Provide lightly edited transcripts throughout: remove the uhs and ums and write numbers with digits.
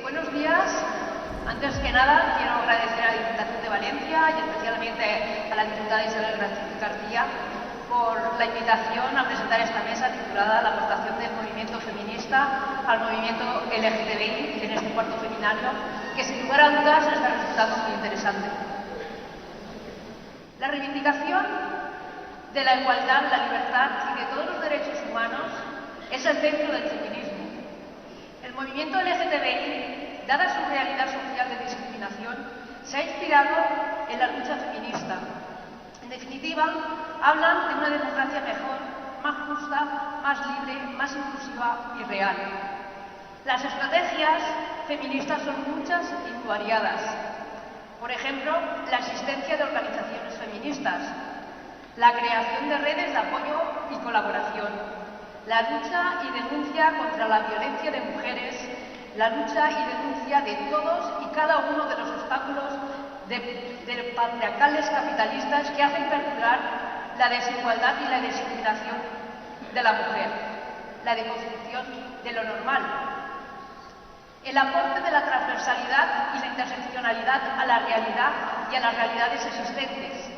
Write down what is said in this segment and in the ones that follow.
Buenos días. Antes que nada, quiero agradecer a la Diputación de Valencia y especialmente a la diputada Isabel García por la invitación a presentar esta mesa titulada La aportación del movimiento feminista al movimiento LGTBI en este cuarto seminario, que sin lugar a dudas está resultando muy interesante. La reivindicación de la igualdad, la libertad y de todos los derechos humanos es el centro del feminismo. El movimiento LGTBI, dada su realidad social de discriminación, se ha inspirado en la lucha feminista. En definitiva, hablan de una democracia mejor, más justa, más libre, más inclusiva y real. Las estrategias feministas son muchas y muy variadas. Por ejemplo, la existencia de organizaciones feministas, la creación de redes de apoyo y colaboración, la lucha y denuncia contra la violencia de mujeres, la lucha y denuncia de todos y cada uno de los obstáculos de patriarcales capitalistas que hacen perdurar la desigualdad y la discriminación de la mujer, la deconstrucción de lo normal, el aporte de la transversalidad y la interseccionalidad a la realidad y a las realidades existentes,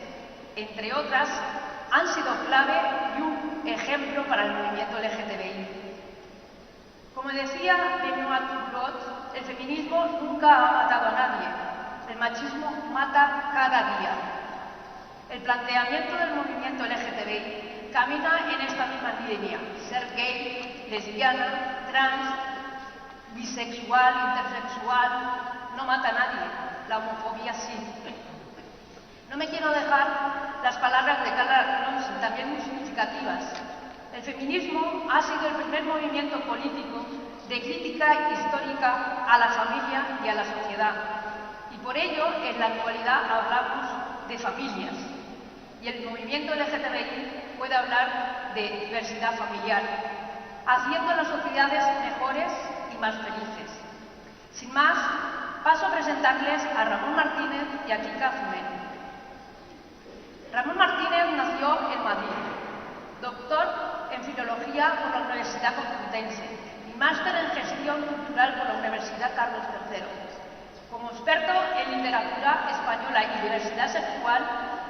entre otras, han sido clave y un ejemplo para el movimiento LGTBI. Como decía Benoît Toubrot, el feminismo nunca ha matado a nadie, el machismo mata cada día. El planteamiento del movimiento LGTBI camina en esta misma línea: ser gay, lesbiana, trans, bisexual, intersexual, no mata a nadie, la homofobia sí. No me quiero dejar las palabras de Carla Ronson, también muy significativas. El feminismo ha sido el primer movimiento político de crítica histórica a la familia y a la sociedad. Y por ello, en la actualidad hablamos de familias. Y el movimiento LGTBI puede hablar de diversidad familiar, haciendo las sociedades mejores y más felices. Sin más, paso a presentarles a Ramón Martínez y a Kika Fumero. Ramón Martínez nació en Madrid, doctor en Filología por la Universidad Complutense y máster en Gestión Cultural por la Universidad Carlos III. Como experto en literatura española y diversidad sexual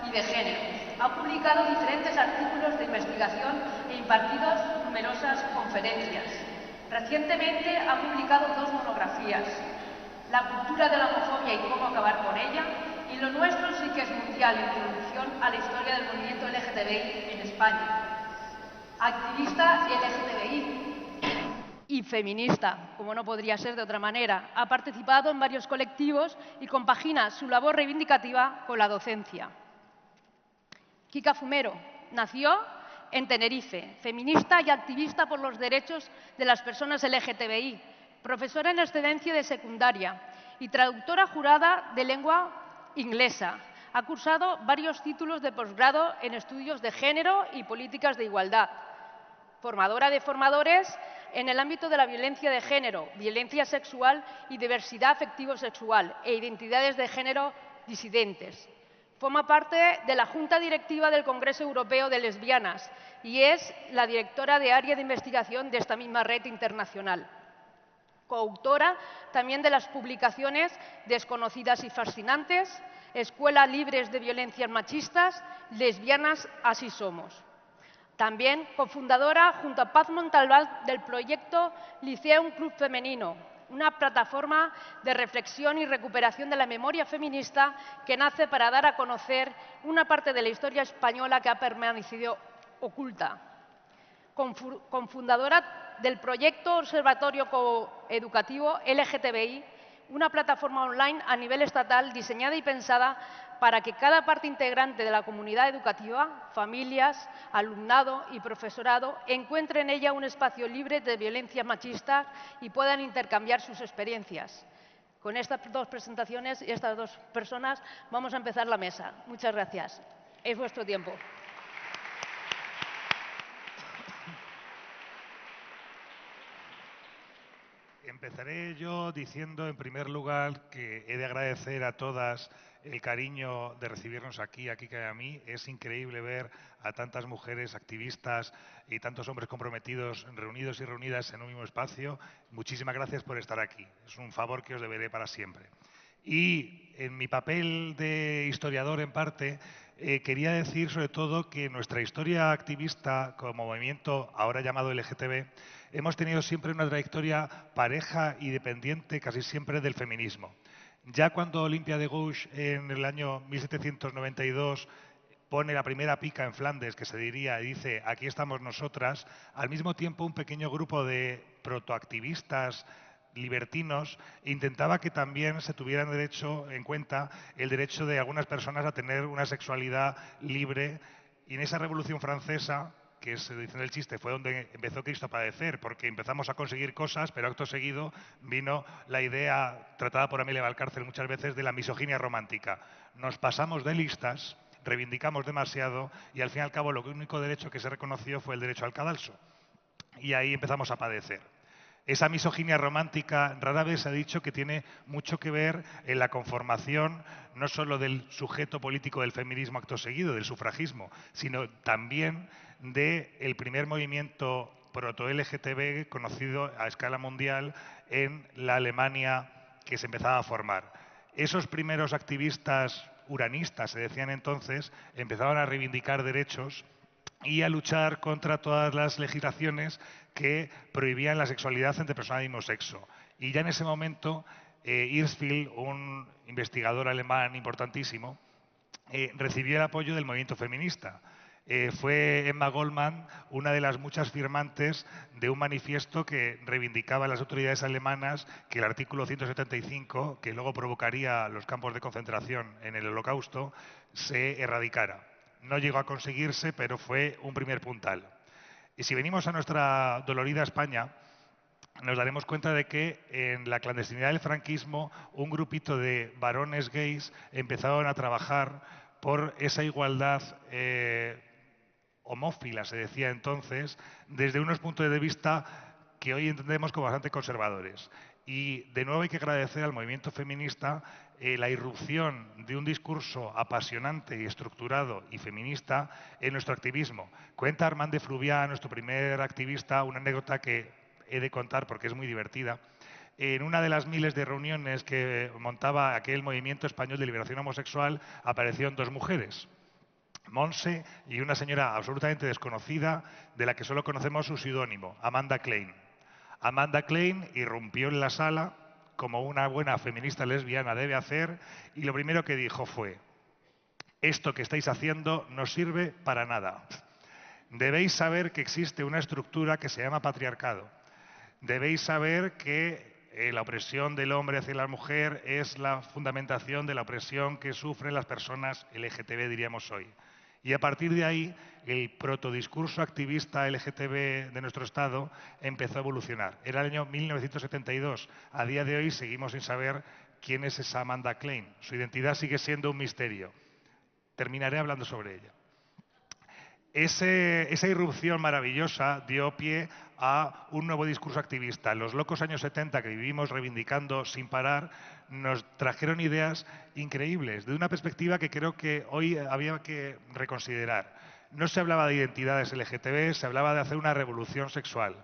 y de género, ha publicado diferentes artículos de investigación e impartido numerosas conferencias. Recientemente ha publicado 2 monografías: La cultura de la homofobia y cómo acabar con ella, y Lo nuestro sí que es mundial, introducción a la historia del movimiento LGTBI en España. Activista LGTBI y feminista, como no podría ser de otra manera. Ha participado en varios colectivos y compagina su labor reivindicativa con la docencia. Kika Fumero nació en Tenerife, feminista y activista por los derechos de las personas LGTBI, profesora en excedencia de secundaria y traductora jurada de lengua inglesa. Ha cursado varios títulos de posgrado en estudios de género y políticas de igualdad. Formadora de formadores en el ámbito de la violencia de género, violencia sexual y diversidad afectivo-sexual e identidades de género disidentes. Forma parte de la Junta Directiva del Congreso Europeo de Lesbianas y es la directora de área de investigación de esta misma red internacional. Coautora también de las publicaciones Desconocidas y fascinantes, Escuelas libres de violencias machistas, Lesbianas, así somos. También cofundadora junto a Paz Montalbán del proyecto Liceum Club Femenino, una plataforma de reflexión y recuperación de la memoria feminista que nace para dar a conocer una parte de la historia española que ha permanecido oculta. Cofundadora del proyecto Observatorio Coeducativo LGTBI, una plataforma online a nivel estatal diseñada y pensada para que cada parte integrante de la comunidad educativa, familias, alumnado y profesorado, encuentre en ella un espacio libre de violencia machista y puedan intercambiar sus experiencias. Con estas 2 presentaciones y estas 2 personas vamos a empezar la mesa. Muchas gracias. Es vuestro tiempo. Empezaré yo diciendo, en primer lugar, que he de agradecer a todas el cariño de recibirnos aquí, que a mí. Es increíble ver a tantas mujeres activistas y tantos hombres comprometidos reunidos y reunidas en un mismo espacio. Muchísimas gracias por estar aquí. Es un favor que os deberé para siempre. Y en mi papel de historiador, en parte, quería decir sobre todo que nuestra historia activista como movimiento ahora llamado LGTB hemos tenido siempre una trayectoria pareja y dependiente casi siempre del feminismo. Ya cuando Olimpia de Gouges en el año 1792 pone la primera pica en Flandes, que se diría, y dice, aquí estamos nosotras, al mismo tiempo un pequeño grupo de protoactivistas libertinos intentaba que también se tuviera en cuenta el derecho de algunas personas a tener una sexualidad libre. Y en esa Revolución Francesa, que se dice en el chiste, fue donde empezó Cristo a padecer, porque empezamos a conseguir cosas, pero acto seguido vino la idea, tratada por Amelia Valcárcel muchas veces, de la misoginia romántica. Nos pasamos de listas, reivindicamos demasiado y al fin y al cabo lo único derecho que se reconoció fue el derecho al cadalso. Y ahí empezamos a padecer. Esa misoginia romántica rara vez se ha dicho que tiene mucho que ver en la conformación no solo del sujeto político del feminismo acto seguido, del sufragismo, sino también del primer movimiento proto-LGTB conocido a escala mundial en la Alemania que se empezaba a formar. Esos primeros activistas uranistas, se decían entonces, empezaban a reivindicar derechos y a luchar contra todas las legislaciones que prohibían la sexualidad entre personas del mismo sexo. Y ya en ese momento, Hirschfeld, un investigador alemán importantísimo, recibió el apoyo del movimiento feminista. Fue Emma Goldman una de las muchas firmantes de un manifiesto que reivindicaba a las autoridades alemanas que el artículo 175, que luego provocaría los campos de concentración en el Holocausto, se erradicara. No llegó a conseguirse, pero fue un primer puntal. Y si venimos a nuestra dolorida España, nos daremos cuenta de que en la clandestinidad del franquismo un grupito de varones gays empezaron a trabajar por esa igualdad homófila, se decía entonces, desde unos puntos de vista que hoy entendemos como bastante conservadores. Y de nuevo hay que agradecer al movimiento feminista la irrupción de un discurso apasionante y estructurado y feminista en nuestro activismo. Cuenta Armand de Fluvià, nuestro primer activista, una anécdota que he de contar porque es muy divertida. En una de las miles de reuniones que montaba aquel movimiento español de liberación homosexual aparecieron dos mujeres, Monse y una señora absolutamente desconocida de la que solo conocemos su seudónimo, Amanda Klein. Amanda Klein irrumpió en la sala como una buena feminista lesbiana debe hacer y lo primero que dijo fue: esto que estáis haciendo no sirve para nada. Debéis saber que existe una estructura que se llama patriarcado. Debéis saber que la opresión del hombre hacia la mujer es la fundamentación de la opresión que sufren las personas LGTB, diríamos hoy. Y a partir de ahí, el protodiscurso activista LGTB de nuestro Estado empezó a evolucionar. Era el año 1972. A día de hoy seguimos sin saber quién es esa Amanda Klein. Su identidad sigue siendo un misterio. Terminaré hablando sobre ella. Esa irrupción maravillosa dio pie a un nuevo discurso activista. Los locos años 70 que vivimos reivindicando sin parar nos trajeron ideas increíbles, de una perspectiva que creo que hoy había que reconsiderar. No se hablaba de identidades LGTB, se hablaba de hacer una revolución sexual,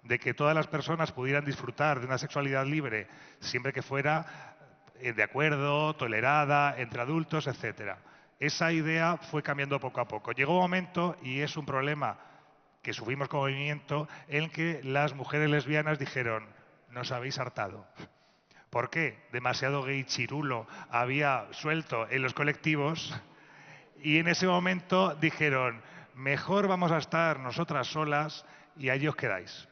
de que todas las personas pudieran disfrutar de una sexualidad libre siempre que fuera de acuerdo, tolerada, entre adultos, etcétera. Esa idea fue cambiando poco a poco. Llegó un momento, y es un problema que sufrimos como movimiento, en que las mujeres lesbianas dijeron: nos habéis hartado. ¿Por qué? Demasiado gay chirulo había suelto en los colectivos y en ese momento dijeron: mejor vamos a estar nosotras solas y allí os quedáis.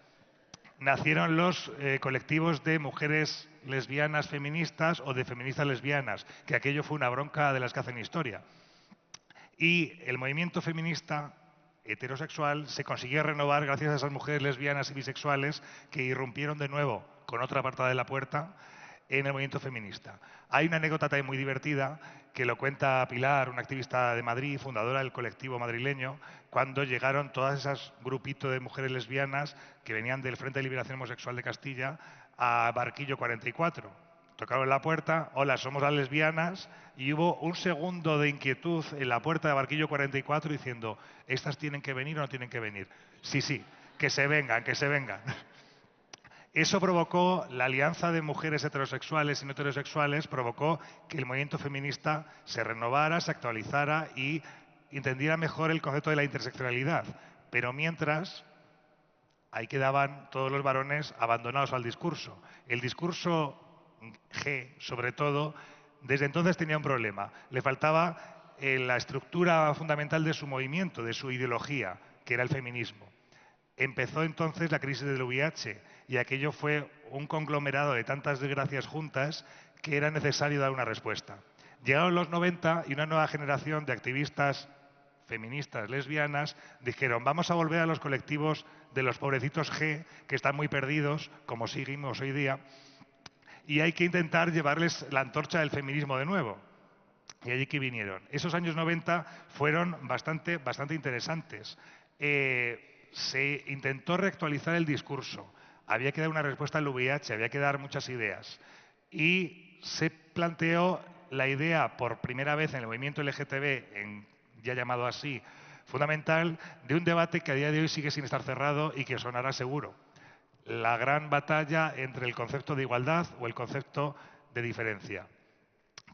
Nacieron los colectivos de mujeres lesbianas feministas o de feministas lesbianas, que aquello fue una bronca de las que hacen historia. Y el movimiento feminista heterosexual se consiguió renovar gracias a esas mujeres lesbianas y bisexuales que irrumpieron de nuevo con otra patada de la puerta en el movimiento feminista. Hay una anécdota también muy divertida que lo cuenta Pilar, una activista de Madrid, fundadora del colectivo madrileño, cuando llegaron todas esas grupitos de mujeres lesbianas que venían del Frente de Liberación Homosexual de Castilla a Barquillo 44. Tocaron la puerta, hola, somos las lesbianas, y hubo un segundo de inquietud en la puerta de Barquillo 44 diciendo, ¿estas tienen que venir o no tienen que venir? Sí, sí, que se vengan, que se vengan. Eso provocó, la alianza de mujeres heterosexuales y no heterosexuales, provocó que el movimiento feminista se renovara, se actualizara y entendiera mejor el concepto de la interseccionalidad. Pero mientras, ahí quedaban todos los varones abandonados al discurso. El discurso G, sobre todo, desde entonces tenía un problema. Le faltaba la estructura fundamental de su movimiento, de su ideología, que era el feminismo. Empezó entonces la crisis del VIH y aquello fue un conglomerado de tantas desgracias juntas que era necesario dar una respuesta. Llegaron los 90 y una nueva generación de activistas feministas lesbianas dijeron vamos a volver a los colectivos de los pobrecitos G que están muy perdidos, como seguimos hoy día, y hay que intentar llevarles la antorcha del feminismo de nuevo. Y allí que vinieron. Esos años 90 fueron bastante interesantes. Se intentó reactualizar el discurso. Había que dar una respuesta al VIH, había que dar muchas ideas. Y se planteó la idea por primera vez en el movimiento LGTB, ya llamado así, fundamental, de un debate que a día de hoy sigue sin estar cerrado y que sonará seguro. La gran batalla entre el concepto de igualdad o el concepto de diferencia.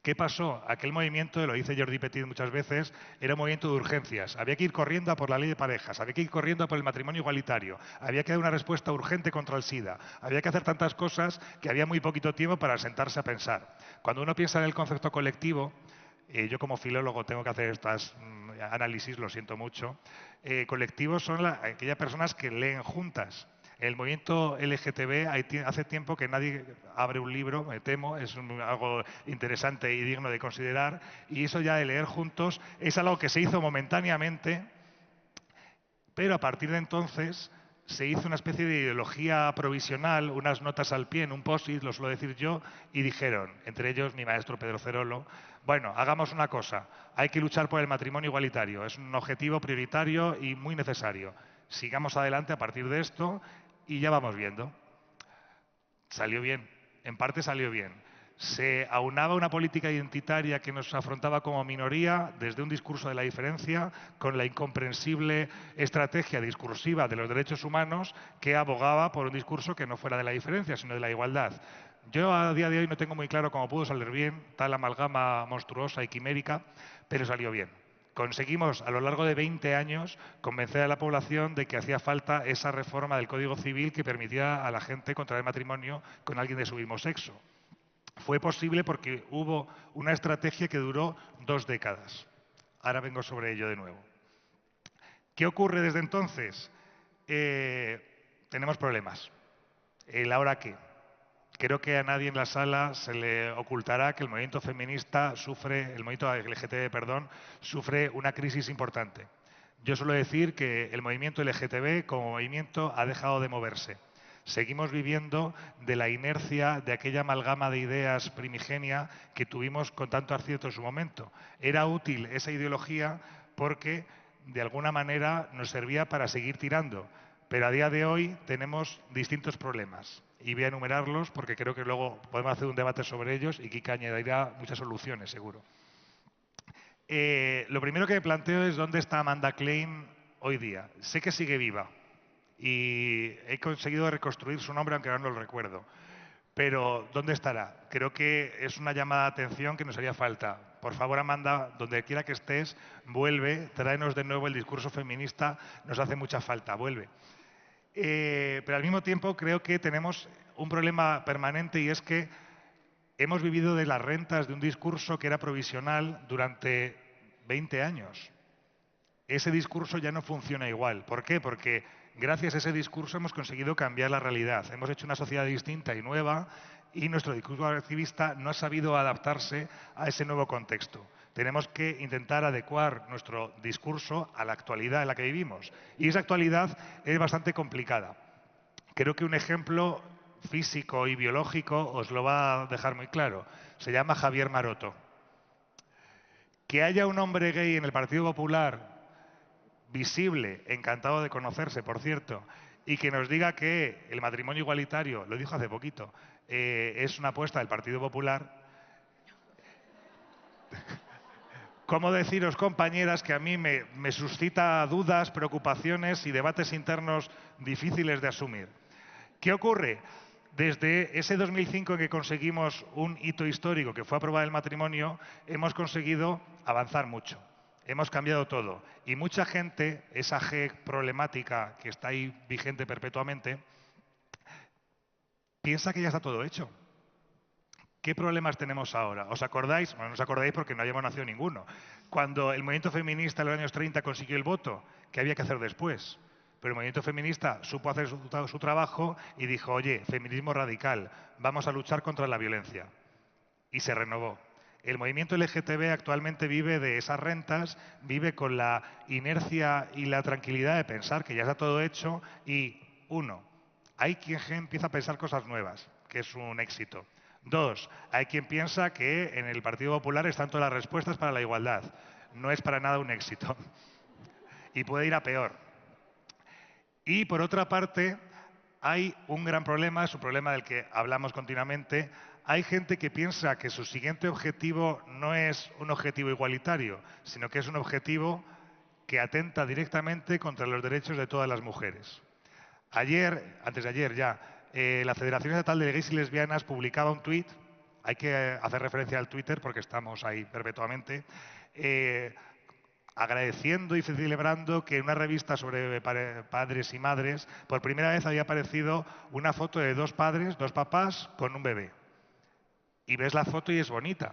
¿Qué pasó? Aquel movimiento, lo dice Jordi Petit muchas veces, era un movimiento de urgencias. Había que ir corriendo a por la ley de parejas, había que ir corriendo a por el matrimonio igualitario, había que dar una respuesta urgente contra el SIDA, había que hacer tantas cosas que había muy poquito tiempo para sentarse a pensar. Cuando uno piensa en el concepto colectivo, yo como filólogo tengo que hacer estos análisis, lo siento mucho, colectivos son aquellas personas que leen juntas. El movimiento LGTB hace tiempo que nadie abre un libro, me temo, es algo interesante y digno de considerar, y eso ya de leer juntos es algo que se hizo momentáneamente, pero a partir de entonces se hizo una especie de ideología provisional, unas notas al pie en un post-it, lo suelo decir yo, y dijeron, entre ellos mi maestro Pedro Cerolo, bueno, hagamos una cosa, hay que luchar por el matrimonio igualitario, es un objetivo prioritario y muy necesario. Sigamos adelante a partir de esto y ya vamos viendo. Salió bien, en parte salió bien. Se aunaba una política identitaria que nos afrontaba como minoría desde un discurso de la diferencia con la incomprensible estrategia discursiva de los derechos humanos que abogaba por un discurso que no fuera de la diferencia, sino de la igualdad. Yo a día de hoy no tengo muy claro cómo pudo salir bien tal amalgama monstruosa y quimérica, pero salió bien. Conseguimos a lo largo de 20 años convencer a la población de que hacía falta esa reforma del Código Civil que permitía a la gente contraer matrimonio con alguien de su mismo sexo. Fue posible porque hubo una estrategia que duró 2 décadas. Ahora vengo sobre ello de nuevo. ¿Qué ocurre desde entonces? Tenemos problemas. ¿El ahora qué? Creo que a nadie en la sala se le ocultará que el movimiento feminista sufre, el movimiento LGTB, perdón, sufre una crisis importante. Yo suelo decir que el movimiento LGTB como movimiento ha dejado de moverse. Seguimos viviendo de la inercia de aquella amalgama de ideas primigenia que tuvimos con tanto acierto en su momento. Era útil esa ideología porque de alguna manera nos servía para seguir tirando. Pero a día de hoy tenemos distintos problemas y voy a enumerarlos porque creo que luego podemos hacer un debate sobre ellos y Kika añadirá muchas soluciones, seguro. Lo primero que me planteo es dónde está Amanda Klein hoy día. Sé que sigue viva y he conseguido reconstruir su nombre aunque ahora no lo recuerdo. Pero ¿dónde estará? Creo que es una llamada de atención que nos haría falta. Por favor, Amanda, donde quiera que estés, vuelve, tráenos de nuevo el discurso feminista, nos hace mucha falta, vuelve. Pero al mismo tiempo creo que tenemos un problema permanente y es que hemos vivido de las rentas de un discurso que era provisional durante 20 años. Ese discurso ya no funciona igual. ¿Por qué? Porque gracias a ese discurso hemos conseguido cambiar la realidad. Hemos hecho una sociedad distinta y nueva y nuestro discurso activista no ha sabido adaptarse a ese nuevo contexto. Tenemos que intentar adecuar nuestro discurso a la actualidad en la que vivimos. Y esa actualidad es bastante complicada. Creo que un ejemplo físico y biológico os lo va a dejar muy claro. Se llama Javier Maroto. Que haya un hombre gay en el Partido Popular, visible, encantado de conocerse, por cierto, y que nos diga que el matrimonio igualitario, lo dijo hace poquito, es una apuesta del Partido Popular. ¿Cómo deciros, compañeras, que a mí me suscita dudas, preocupaciones y debates internos difíciles de asumir? ¿Qué ocurre? Desde ese 2005 en que conseguimos un hito histórico, que fue aprobar el matrimonio, hemos conseguido avanzar mucho. Hemos cambiado todo. Y mucha gente, esa G problemática que está ahí vigente perpetuamente, piensa que ya está todo hecho. ¿Qué problemas tenemos ahora? ¿Os acordáis? Bueno, no os acordáis porque no hayamos nacido ninguno. Cuando el movimiento feminista en los años 30 consiguió el voto, ¿qué había que hacer después? Pero el movimiento feminista supo hacer su trabajo y dijo, oye, feminismo radical, vamos a luchar contra la violencia. Y se renovó. El movimiento LGTB actualmente vive de esas rentas, vive con la inercia y la tranquilidad de pensar que ya está todo hecho y, uno, hay quien empieza a pensar cosas nuevas, que es un éxito. Dos, hay quien piensa que en el Partido Popular están todas las respuestas para la igualdad. No es para nada un éxito. Y puede ir a peor. Y por otra parte, hay un gran problema, es un problema del que hablamos continuamente. Hay gente que piensa que su siguiente objetivo no es un objetivo igualitario, sino que es un objetivo que atenta directamente contra los derechos de todas las mujeres. Ayer, antes de ayer ya, la Federación Estatal de Gays y Lesbianas publicaba un tuit, hay que hacer referencia al Twitter porque estamos ahí perpetuamente, agradeciendo y celebrando que en una revista sobre padres y madres, por primera vez había aparecido una foto de dos padres, dos papás, con un bebé. Y ves la foto y es bonita.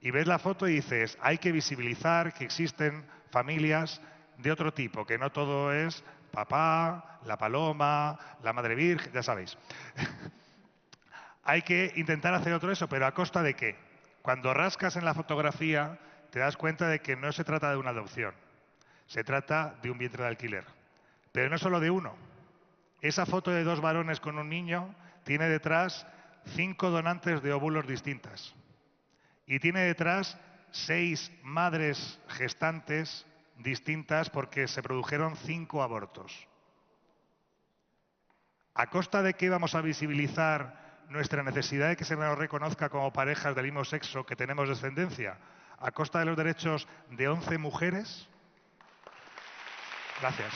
Y ves la foto y dices, hay que visibilizar que existen familias de otro tipo, que no todo es papá, la paloma, la madre virgen, ya sabéis. Hay que intentar hacer otro eso, pero ¿a costa de qué? Cuando rascas en la fotografía te das cuenta de que no se trata de una adopción, se trata de un vientre de alquiler. Pero no solo de uno. Esa foto de dos varones con un niño tiene detrás 5 donantes de óvulos distintas. Y tiene detrás 6 madres gestantes distintas porque se produjeron 5 abortos. ¿A costa de qué vamos a visibilizar nuestra necesidad de que se nos reconozca como parejas del mismo sexo que tenemos descendencia? ¿A costa de los derechos de 11 mujeres? Gracias.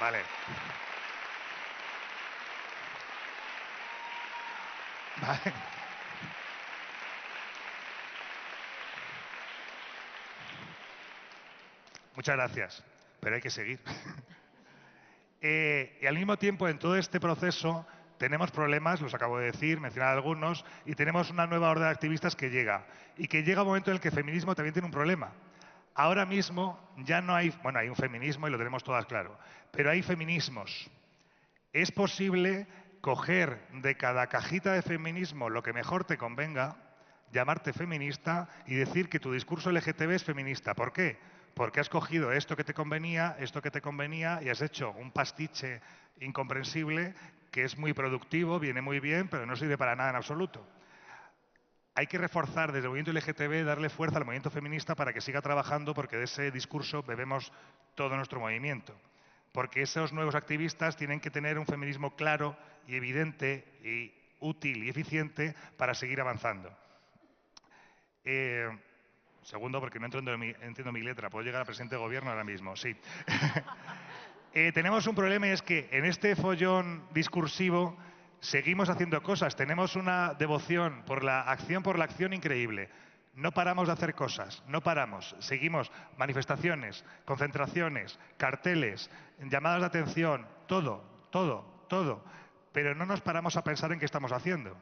Vale. Vale. Muchas gracias, pero hay que seguir. Y al mismo tiempo, en todo este proceso, tenemos problemas, los acabo de decir, mencionar algunos, y tenemos una nueva horda de activistas que llega. Y que llega un momento en el que el feminismo también tiene un problema. Ahora mismo ya no hay, bueno, hay un feminismo y lo tenemos todas claro, pero hay feminismos. Es posible coger de cada cajita de feminismo lo que mejor te convenga, llamarte feminista y decir que tu discurso LGTB es feminista. ¿Por qué? Porque has cogido esto que te convenía y has hecho un pastiche incomprensible que es muy productivo, viene muy bien, pero no sirve para nada en absoluto. Hay que reforzar desde el movimiento LGTB, darle fuerza al movimiento feminista para que siga trabajando, porque de ese discurso bebemos todo nuestro movimiento. Porque esos nuevos activistas tienen que tener un feminismo claro y evidente y útil y eficiente para seguir avanzando. Segundo, porque no entiendo mi letra. ¿Puedo llegar a presidente de gobierno ahora mismo? Sí. Tenemos un problema y es que en este follón discursivo seguimos haciendo cosas. Tenemos una devoción por la acción increíble. No paramos de hacer cosas, no paramos. Seguimos manifestaciones, concentraciones, carteles, llamadas de atención, todo. Pero no nos paramos a pensar en qué estamos haciendo.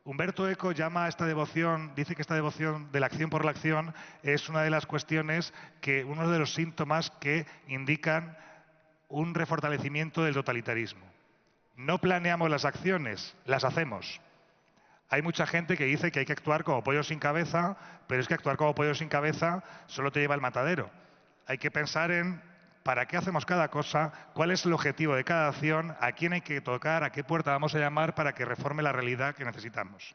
Humberto Eco llama a esta devoción, dice que esta devoción de la acción por la acción es una de las cuestiones uno de los síntomas que indican un refortalecimiento del totalitarismo. No planeamos las acciones, las hacemos. Hay mucha gente que dice que hay que actuar como pollo sin cabeza, pero es que actuar como pollo sin cabeza solo te lleva al matadero. Hay que pensar en para qué hacemos cada cosa, cuál es el objetivo de cada acción, a quién hay que tocar, a qué puerta vamos a llamar para que reforme la realidad que necesitamos.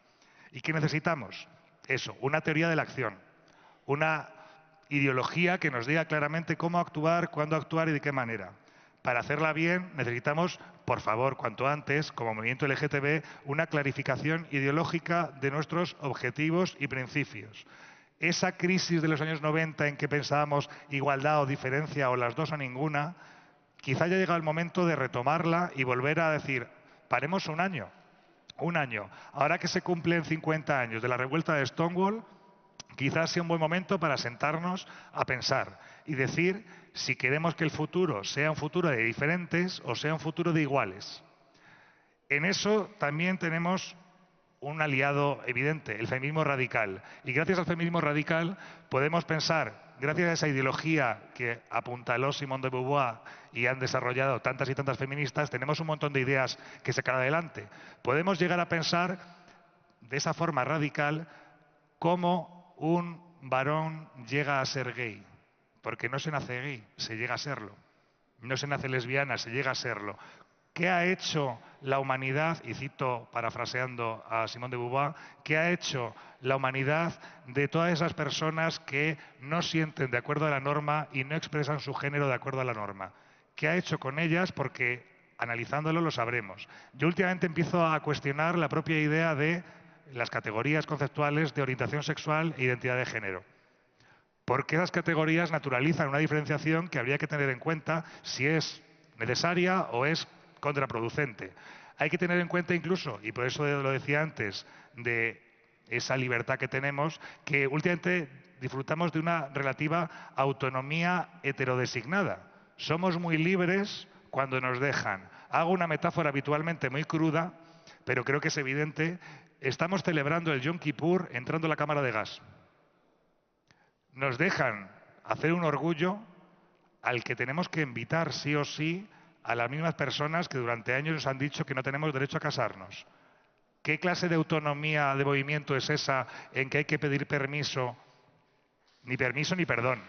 ¿Y qué necesitamos? Eso, una teoría de la acción, una ideología que nos diga claramente cómo actuar, cuándo actuar y de qué manera. Para hacerla bien necesitamos, por favor, cuanto antes, como movimiento LGTB, una clarificación ideológica de nuestros objetivos y principios. Esa crisis de los años 90 en que pensábamos igualdad o diferencia o las dos o ninguna, quizá haya llegado el momento de retomarla y volver a decir, paremos un año. Un año. Ahora que se cumplen 50 años de la revuelta de Stonewall, quizás sea un buen momento para sentarnos a pensar y decir si queremos que el futuro sea un futuro de diferentes o sea un futuro de iguales. En eso también tenemos un aliado evidente, el feminismo radical. Y gracias al feminismo radical podemos pensar, gracias a esa ideología que apuntaló Simone de Beauvoir y han desarrollado tantas y tantas feministas, tenemos un montón de ideas que sacar adelante. Podemos llegar a pensar de esa forma radical cómo un varón llega a ser gay. Porque no se nace gay, se llega a serlo. No se nace lesbiana, se llega a serlo. ¿Qué ha hecho la humanidad? Y cito parafraseando a Simone de Beauvoir, ¿qué ha hecho la humanidad de todas esas personas que no sienten de acuerdo a la norma y no expresan su género de acuerdo a la norma? ¿Qué ha hecho con ellas? Porque analizándolo lo sabremos. Yo últimamente empiezo a cuestionar la propia idea de las categorías conceptuales de orientación sexual e identidad de género. Porque esas categorías naturalizan una diferenciación que habría que tener en cuenta si es necesaria o es contraproducente. Hay que tener en cuenta incluso, y por eso lo decía antes, de esa libertad que tenemos, que últimamente disfrutamos de una relativa autonomía heterodesignada. Somos muy libres cuando nos dejan. Hago una metáfora habitualmente muy cruda, pero creo que es evidente. Estamos celebrando el Yom Kippur entrando a la cámara de gas. Nos dejan hacer un orgullo al que tenemos que invitar sí o sí a las mismas personas que durante años nos han dicho que no tenemos derecho a casarnos. ¿Qué clase de autonomía de movimiento es esa en que hay que pedir permiso ni perdón?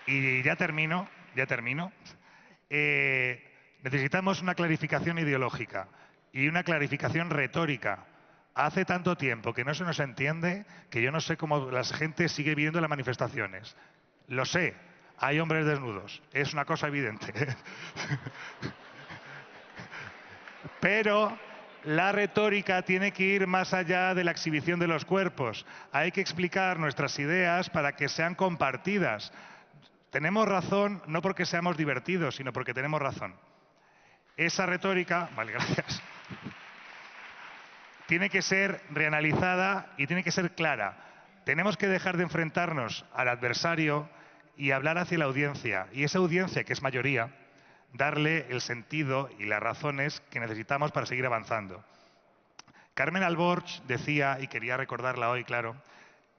Y ya termino. Necesitamos una clarificación ideológica y una clarificación retórica. Hace tanto tiempo que no se nos entiende que yo no sé cómo la gente sigue viendo las manifestaciones. Lo sé, hay hombres desnudos, es una cosa evidente. Pero la retórica tiene que ir más allá de la exhibición de los cuerpos. Hay que explicar nuestras ideas para que sean compartidas. Tenemos razón no porque seamos divertidos, sino porque tenemos razón. Esa retórica, vale, gracias, tiene que ser reanalizada y tiene que ser clara. Tenemos que dejar de enfrentarnos al adversario y hablar hacia la audiencia. Y esa audiencia, que es mayoría, darle el sentido y las razones que necesitamos para seguir avanzando. Carmen Alborch decía, y quería recordarla hoy, claro,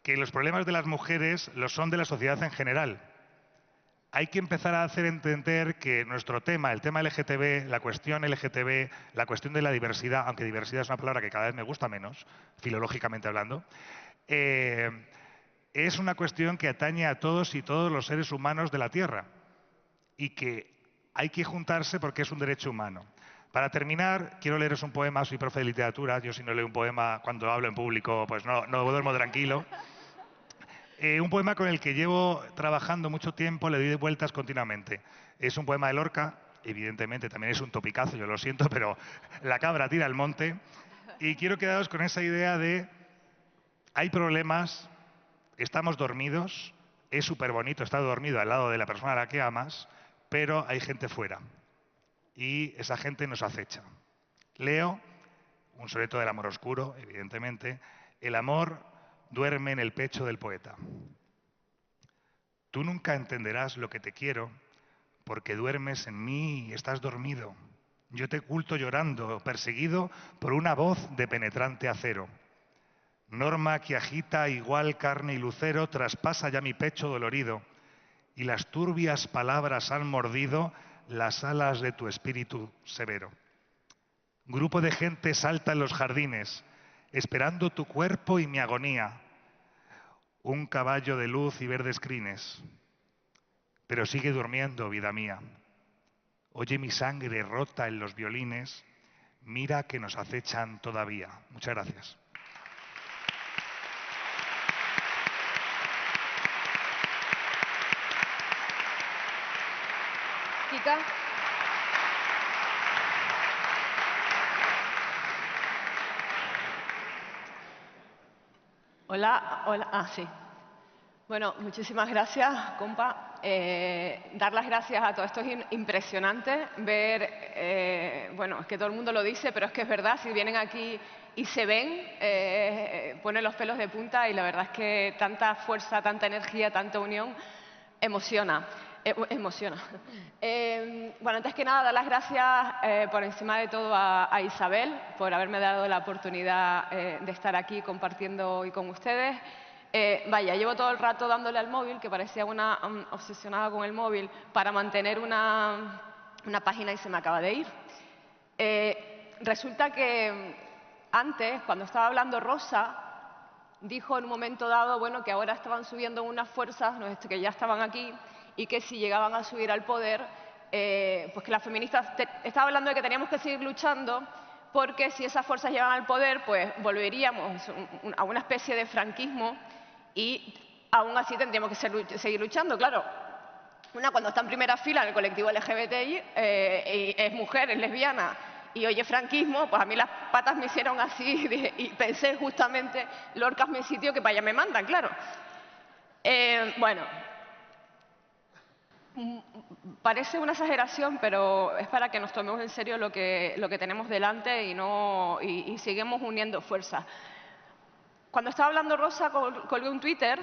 que los problemas de las mujeres los son de la sociedad en general. Hay que empezar a hacer entender que nuestro tema, el tema LGTB, la cuestión LGTB, la cuestión de la diversidad, aunque diversidad es una palabra que cada vez me gusta menos, filológicamente hablando, es una cuestión que atañe a todos y todos los seres humanos de la Tierra y que hay que juntarse porque es un derecho humano. Para terminar, quiero leeros un poema, soy profe de literatura, yo si no leo un poema cuando hablo en público pues no duermo tranquilo. Un poema con el que llevo trabajando mucho tiempo, le doy vueltas continuamente. Es un poema de Lorca, evidentemente también es un topicazo, yo lo siento, pero la cabra tira al monte. Y quiero quedaros con esa idea de, hay problemas, estamos dormidos, es súper bonito estar dormido al lado de la persona a la que amas, pero hay gente fuera. Y esa gente nos acecha. Leo un soneto del amor oscuro, evidentemente. El amor duerme en el pecho del poeta. Tú nunca entenderás lo que te quiero porque duermes en mí y estás dormido. Yo te oculto llorando, perseguido por una voz de penetrante acero. Norma que agita igual carne y lucero traspasa ya mi pecho dolorido y las turbias palabras han mordido las alas de tu espíritu severo. Grupo de gente salta en los jardines esperando tu cuerpo y mi agonía. Un caballo de luz y verdes crines. Pero sigue durmiendo, vida mía. Oye mi sangre rota en los violines. Mira que nos acechan todavía. Muchas gracias. artística. Hola, hola, sí. Bueno, muchísimas gracias, compa. Dar las gracias a todo esto es impresionante. Ver, bueno, es que todo el mundo lo dice, pero es que es verdad, si vienen aquí y se ven, ponen los pelos de punta y la verdad es que tanta fuerza, tanta energía, tanta unión, emociona. Bueno, antes que nada, dar las gracias por encima de todo a Isabel por haberme dado la oportunidad de estar aquí compartiendo hoy con ustedes. Vaya, llevo todo el rato dándole al móvil, que parecía una obsesionada con el móvil, para mantener una página y se me acaba de ir. Resulta que antes, cuando estaba hablando Rosa, dijo en un momento dado, bueno, que ahora estaban subiendo unas fuerzas, que ya estaban aquí, y que si llegaban a subir al poder, pues que las feministas... Estaba hablando de que teníamos que seguir luchando, porque si esas fuerzas llegan al poder, pues volveríamos a una especie de franquismo y aún así tendríamos que seguir luchando. Claro, una cuando está en primera fila en el colectivo LGBTI, es mujer, es lesbiana y oye franquismo, pues a mí las patas me hicieron así y pensé justamente, Lorca es mi sitio, que para allá me mandan, claro. Bueno, parece una exageración, pero es para que nos tomemos en serio lo que tenemos delante y seguimos uniendo fuerzas. Cuando estaba hablando Rosa, colgué un Twitter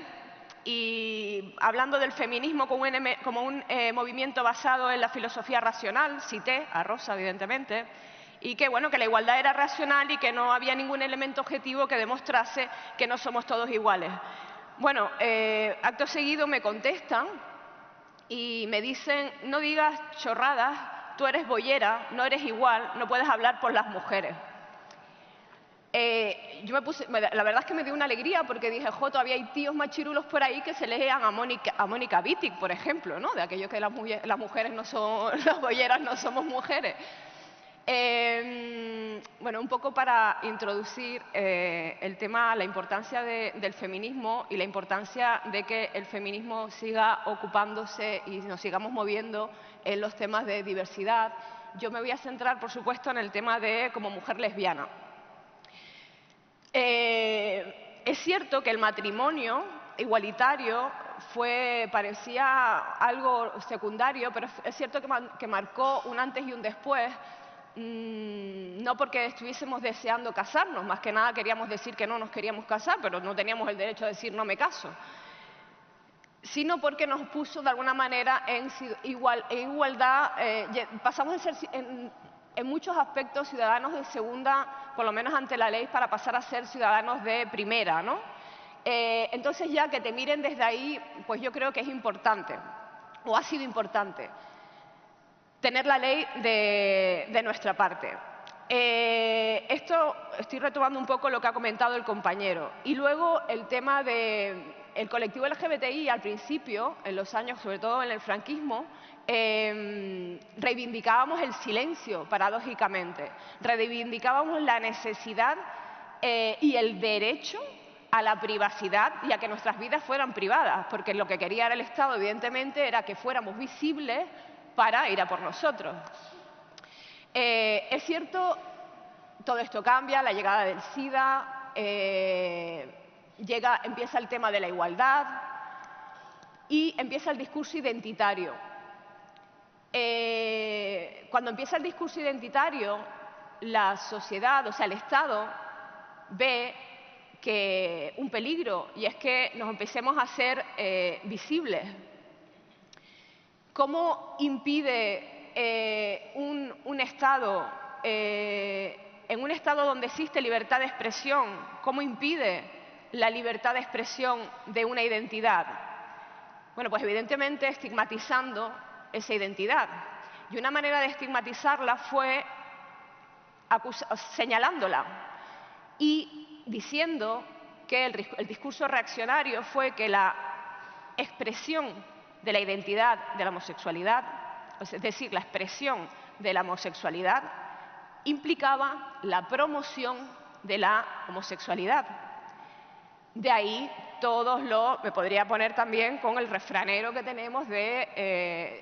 y hablando del feminismo como un movimiento basado en la filosofía racional, cité a Rosa, evidentemente, y que, bueno, que la igualdad era racional y que no había ningún elemento objetivo que demostrase que no somos todos iguales. Bueno, acto seguido me contestan y me dicen, no digas chorradas, tú eres boyera, no eres igual, no puedes hablar por las mujeres. Yo me puse, la verdad es que me dio una alegría porque dije, jo, todavía hay tíos machirulos por ahí que se lean a Mónica Wittig, por ejemplo, ¿no? De aquello que las mujeres no son, las bolleras no somos mujeres. Bueno, un poco para introducir el tema, la importancia del feminismo y la importancia de que el feminismo siga ocupándose y nos sigamos moviendo en los temas de diversidad. Yo me voy a centrar, por supuesto, en el tema de como mujer lesbiana. Es cierto que el matrimonio igualitario parecía algo secundario, pero es cierto que marcó un antes y un después, no porque estuviésemos deseando casarnos, más que nada queríamos decir que no nos queríamos casar, pero no teníamos el derecho a decir no me caso, sino porque nos puso de alguna manera en igualdad, pasamos de ser en muchos aspectos ciudadanos de segunda, por lo menos ante la ley, para pasar a ser ciudadanos de primera, ¿no? Entonces ya que te miren desde ahí, pues yo creo que es importante, o ha sido importante, tener la ley de nuestra parte. Esto estoy retomando un poco lo que ha comentado el compañero. Y luego el tema del colectivo LGBTI al principio, en los años, sobre todo en el franquismo, reivindicábamos el silencio, paradójicamente. Reivindicábamos la necesidad y el derecho a la privacidad y a que nuestras vidas fueran privadas, porque lo que quería el Estado, evidentemente, era que fuéramos visibles para ir a por nosotros. Es cierto, todo esto cambia, la llegada del SIDA, empieza el tema de la igualdad y empieza el discurso identitario. Cuando empieza el discurso identitario, la sociedad, o sea, el Estado, ve que un peligro, y es que nos empecemos a ser visibles. ¿Cómo impide un Estado, en un Estado donde existe libertad de expresión, cómo impide la libertad de expresión de una identidad? Bueno, pues evidentemente estigmatizando esa identidad. Y una manera de estigmatizarla fue señalándola y diciendo que el discurso reaccionario fue que la expresión de la identidad de la homosexualidad, es decir, la expresión de la homosexualidad, implicaba la promoción de la homosexualidad. De ahí me podría poner también con el refranero que tenemos de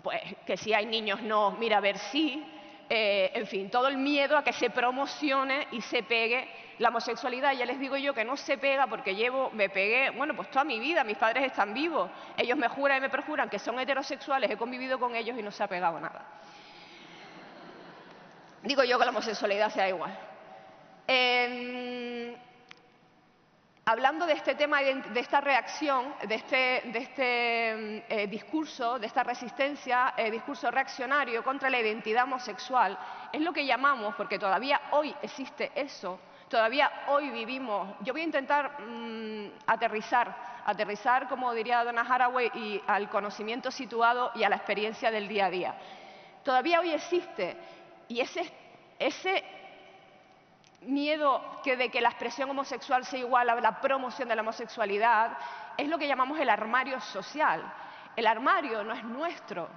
pues, que si hay niños no, mira a ver si, en fin, todo el miedo a que se promocione y se pegue la homosexualidad. Ya les digo yo que no se pega porque me pegué, bueno, pues toda mi vida, mis padres están vivos, ellos me juran y me perjuran que son heterosexuales, he convivido con ellos y no se ha pegado nada. Digo yo que la homosexualidad sea igual. Hablando de este tema, de esta reacción, de este discurso, de esta resistencia, discurso reaccionario contra la identidad homosexual, es lo que llamamos, porque todavía hoy existe eso, todavía hoy vivimos. Yo voy a intentar aterrizar, como diría Donna Haraway, y al conocimiento situado y a la experiencia del día a día. Todavía hoy existe, y ese miedo de que la expresión homosexual sea igual a la promoción de la homosexualidad es lo que llamamos el armario social. El armario no es nuestro.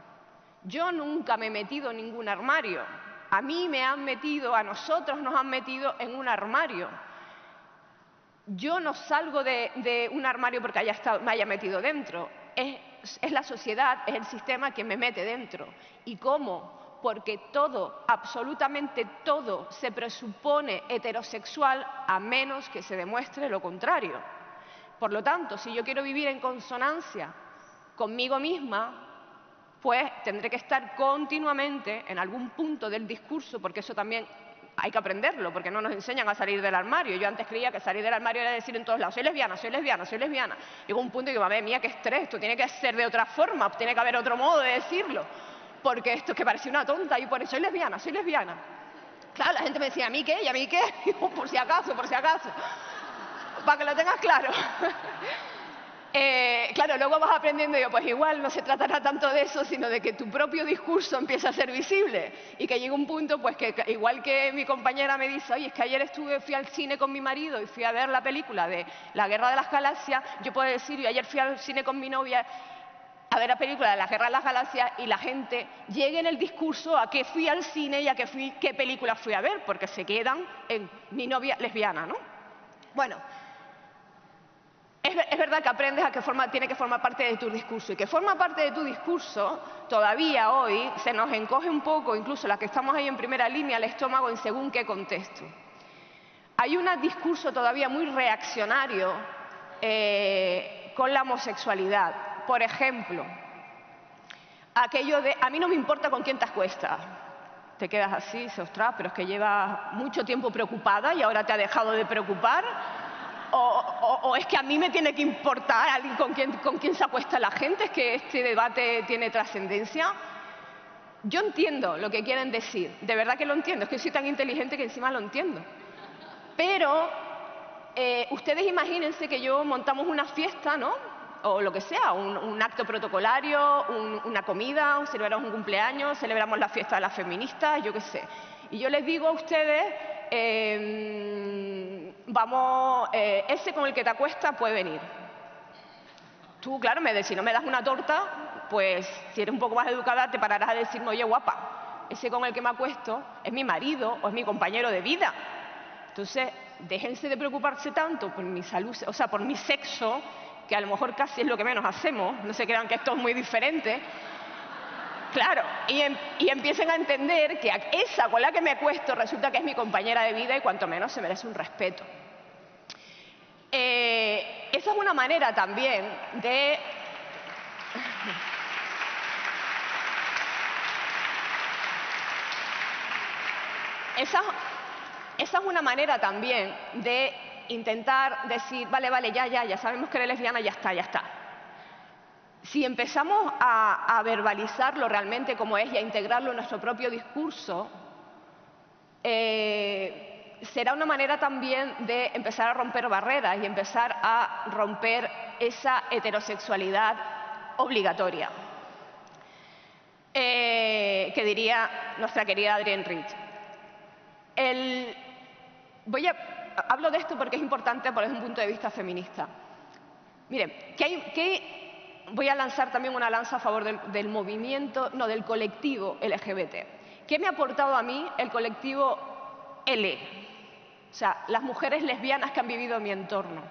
Yo nunca me he metido en ningún armario. A mí me han metido, a nosotros nos han metido en un armario. Yo no salgo de un armario porque me haya metido dentro. Es la sociedad, es el sistema que me mete dentro. ¿Y cómo? Porque todo, absolutamente todo, se presupone heterosexual a menos que se demuestre lo contrario. Por lo tanto, si yo quiero vivir en consonancia conmigo misma, pues tendré que estar continuamente en algún punto del discurso, porque eso también hay que aprenderlo, porque no nos enseñan a salir del armario. Yo antes creía que salir del armario era decir en todos lados, soy lesbiana, soy lesbiana, soy lesbiana. Llegó un punto y digo, madre mía, qué estrés, esto tiene que ser de otra forma, tiene que haber otro modo de decirlo. Porque esto es que parecía una tonta y pone, soy lesbiana, soy lesbiana. Claro, la gente me decía, ¿a mí qué? ¿Y a mí qué? Digo, por si acaso, para que lo tengas claro. Claro, luego vas aprendiendo, yo, pues igual no se tratará tanto de eso, sino de que tu propio discurso empieza a ser visible y que llega un punto, pues que igual que mi compañera me dice, oye, es que ayer fui al cine con mi marido y fui a ver la película de La Guerra de las Galaxias, yo puedo decir, yo ayer fui al cine con mi novia a ver la película de La Guerra de las Galaxias y la gente llegue en el discurso a que fui al cine y a qué película fui a ver, porque se quedan en mi novia lesbiana, ¿no? Bueno, es verdad que aprendes tiene que formar parte de tu discurso y que forma parte de tu discurso, todavía hoy se nos encoge un poco, incluso las que estamos ahí en primera línea, el estómago en según qué contexto. Hay un discurso todavía muy reaccionario con la homosexualidad. Por ejemplo, aquello de, a mí no me importa con quién te acuestas. Te quedas así, dices, ostras, pero es que llevas mucho tiempo preocupada y ahora te ha dejado de preocupar. O es que a mí me tiene que importar con quién se acuesta la gente, es que este debate tiene trascendencia. Yo entiendo lo que quieren decir, de verdad que lo entiendo, es que soy tan inteligente que encima lo entiendo. Pero ustedes imagínense que montamos una fiesta, ¿no? O lo que sea, un acto protocolario, una comida, celebramos un cumpleaños, celebramos la fiesta de las feministas, yo qué sé. Y yo les digo a ustedes, ese con el que te acuestas puede venir. Tú, claro, si no me das una torta, pues si eres un poco más educada te pararás a decirme, oye, guapa, ese con el que me acuesto es mi marido o es mi compañero de vida. Entonces, déjense de preocuparse tanto por mi salud, o sea, por mi sexo, que a lo mejor casi es lo que menos hacemos, no se crean que esto es muy diferente. Claro, y empiecen a entender que esa con la que me acuesto resulta que es mi compañera de vida y cuanto menos se merece un respeto. Esa es una manera también de... Esa es una manera también de intentar decir, vale, ya sabemos que eres lesbiana, ya está. Si empezamos a verbalizarlo realmente como es y a integrarlo en nuestro propio discurso, será una manera también de empezar a romper barreras y empezar a romper esa heterosexualidad obligatoria. Que diría nuestra querida Adrienne Rich. Hablo de esto porque es importante desde un punto de vista feminista. Miren, voy a lanzar también una lanza a favor del movimiento, no, del colectivo LGBT. ¿Qué me ha aportado a mí el colectivo L? O sea, las mujeres lesbianas que han vivido en mi entorno.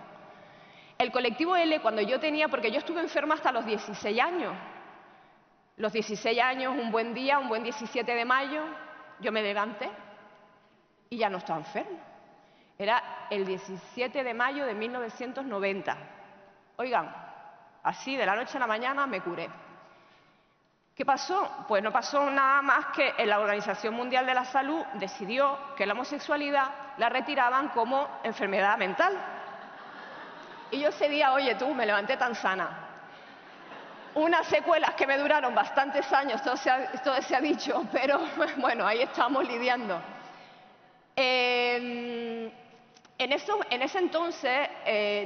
El colectivo L, cuando yo tenía, porque yo estuve enferma hasta los 16 años. Los 16 años, un buen día, un buen 17 de mayo, yo me levanté y ya no estaba enferma. Era el 17 de mayo de 1990. Oigan, así de la noche a la mañana me curé. ¿Qué pasó? Pues no pasó nada más que la Organización Mundial de la Salud decidió que la homosexualidad la retiraban como enfermedad mental. Y yo ese día, oye tú, me levanté tan sana. Unas secuelas que me duraron bastantes años, todo se ha dicho, pero bueno, ahí estamos lidiando. En ese entonces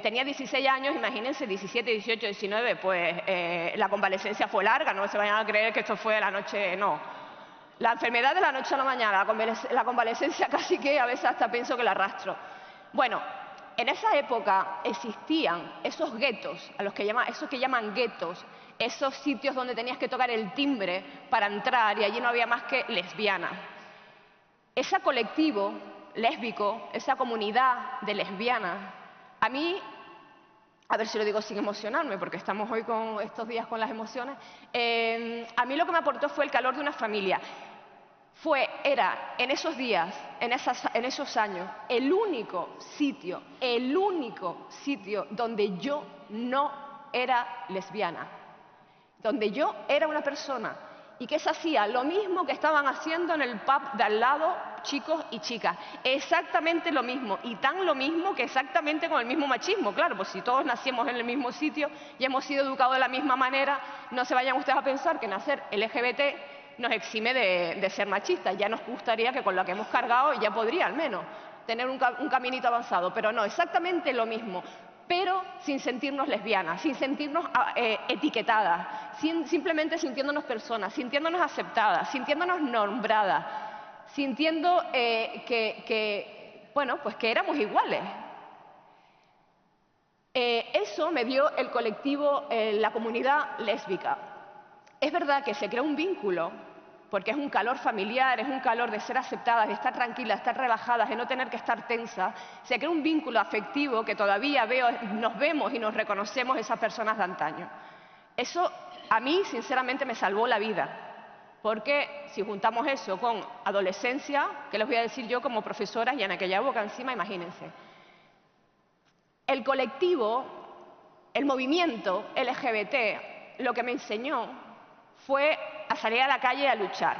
tenía 16 años, imagínense, 17, 18, 19, pues la convalecencia fue larga, no se vayan a creer que esto fue de la noche, no. La enfermedad de la noche a la mañana, la convalecencia casi que a veces hasta pienso que la arrastro. Bueno, en esa época existían esos guetos, esos que llaman guetos, esos sitios donde tenías que tocar el timbre para entrar y allí no había más que lesbianas. Ese colectivo lésbico, esa comunidad de lesbianas, a mí, a ver si lo digo sin emocionarme, porque estamos hoy con estos días con las emociones, a mí lo que me aportó fue el calor de una familia. Era en esos días, en esos años, el único sitio donde yo no era lesbiana, donde yo era una persona y que se hacía lo mismo que estaban haciendo en el pub de al lado chicos y chicas, exactamente lo mismo, y tan lo mismo que exactamente con el mismo machismo. Claro, pues si todos nacimos en el mismo sitio y hemos sido educados de la misma manera, no se vayan ustedes a pensar que nacer LGBT nos exime de ser machistas. Ya nos gustaría que con la que hemos cargado ya podría al menos tener un caminito avanzado, pero no, exactamente lo mismo, pero sin sentirnos lesbianas, sin sentirnos etiquetadas, simplemente sintiéndonos personas, sintiéndonos aceptadas, sintiéndonos nombradas, sintiendo bueno, pues que éramos iguales. Eso me dio el colectivo, la comunidad lésbica. Es verdad que se creó un vínculo, porque es un calor familiar, es un calor de ser aceptadas, de estar tranquilas, de estar relajadas, de no tener que estar tensas. Se crea un vínculo afectivo que todavía nos vemos y nos reconocemos esas personas de antaño. Eso a mí, sinceramente, me salvó la vida, porque si juntamos eso con adolescencia, ¿qué les voy a decir yo como profesora y en aquella época encima? Imagínense. El colectivo, el movimiento LGBT, lo que me enseñó fue a salir a la calle a luchar.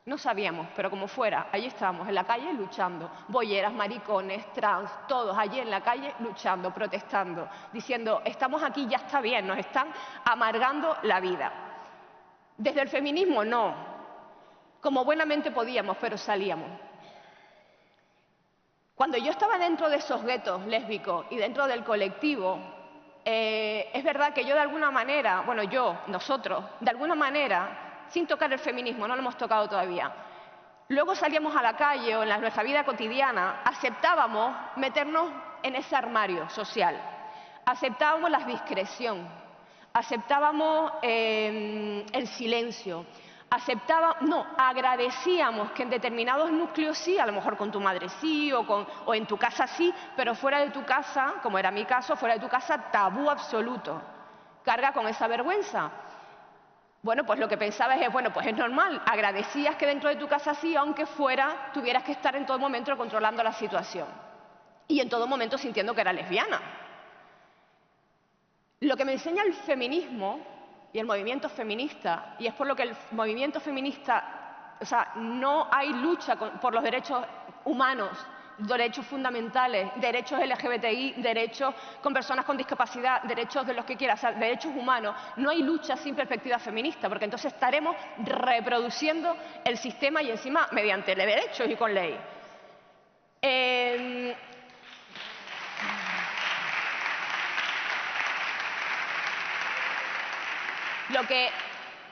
No sabíamos, pero como fuera, allí estábamos, en la calle luchando. Bolleras, maricones, trans, todos allí en la calle luchando, protestando, diciendo, estamos aquí, ya está bien, nos están amargando la vida. Desde el feminismo no, como buenamente podíamos, pero salíamos. Cuando yo estaba dentro de esos guetos lésbicos y dentro del colectivo, es verdad que yo de alguna manera, bueno nosotros, de alguna manera, sin tocar el feminismo, no lo hemos tocado todavía, luego salíamos a la calle o en nuestra vida cotidiana, aceptábamos meternos en ese armario social, aceptábamos la discreción, aceptábamos el silencio, agradecíamos que en determinados núcleos sí, a lo mejor con tu madre sí, o en tu casa sí, pero fuera de tu casa, como era mi caso, fuera de tu casa, tabú absoluto. Carga con esa vergüenza. Bueno, pues lo que pensabas es, bueno, pues es normal, agradecías que dentro de tu casa sí, aunque fuera, tuvieras que estar en todo momento controlando la situación. Y en todo momento sintiendo que era lesbiana. Lo que me enseña el feminismo y el movimiento feminista, y es por lo que el movimiento feminista, o sea, no hay lucha por los derechos humanos, derechos fundamentales, derechos LGBTI, derechos con personas con discapacidad, derechos de los que quieras, o sea, derechos humanos, no hay lucha sin perspectiva feminista, porque entonces estaremos reproduciendo el sistema y encima mediante derechos y con ley.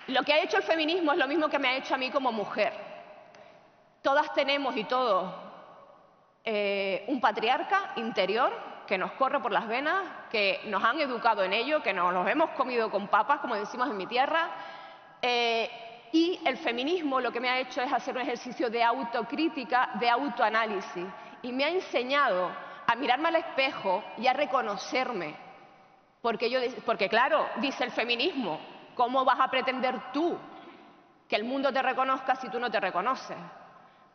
Lo que ha hecho el feminismo es lo mismo que me ha hecho a mí como mujer. Todas tenemos y todos un patriarca interior que nos corre por las venas, que nos han educado en ello, que nos los hemos comido con papas, como decimos en mi tierra. Y el feminismo lo que me ha hecho es hacer un ejercicio de autocrítica, de autoanálisis. Y me ha enseñado a mirarme al espejo y a reconocerme. Porque claro, dice el feminismo, ¿cómo vas a pretender tú que el mundo te reconozca si tú no te reconoces?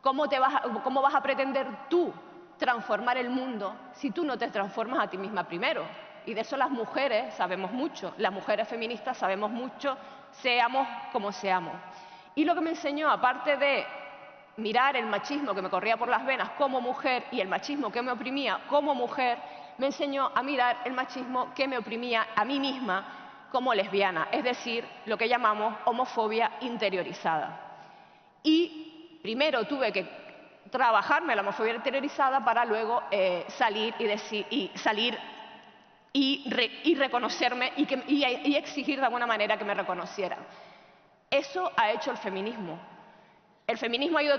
¿Cómo vas a pretender tú transformar el mundo si tú no te transformas a ti misma primero? Y de eso las mujeres sabemos mucho, las mujeres feministas sabemos mucho, seamos como seamos. Y lo que me enseñó, aparte de mirar el machismo que me corría por las venas como mujer y el machismo que me oprimía como mujer, me enseñó a mirar el machismo que me oprimía a mí misma como lesbiana, es decir, lo que llamamos homofobia interiorizada. Y primero tuve que trabajarme la homofobia interiorizada para luego salir y reconocerme y exigir de alguna manera que me reconocieran. Eso ha hecho el feminismo. El feminismo ha ido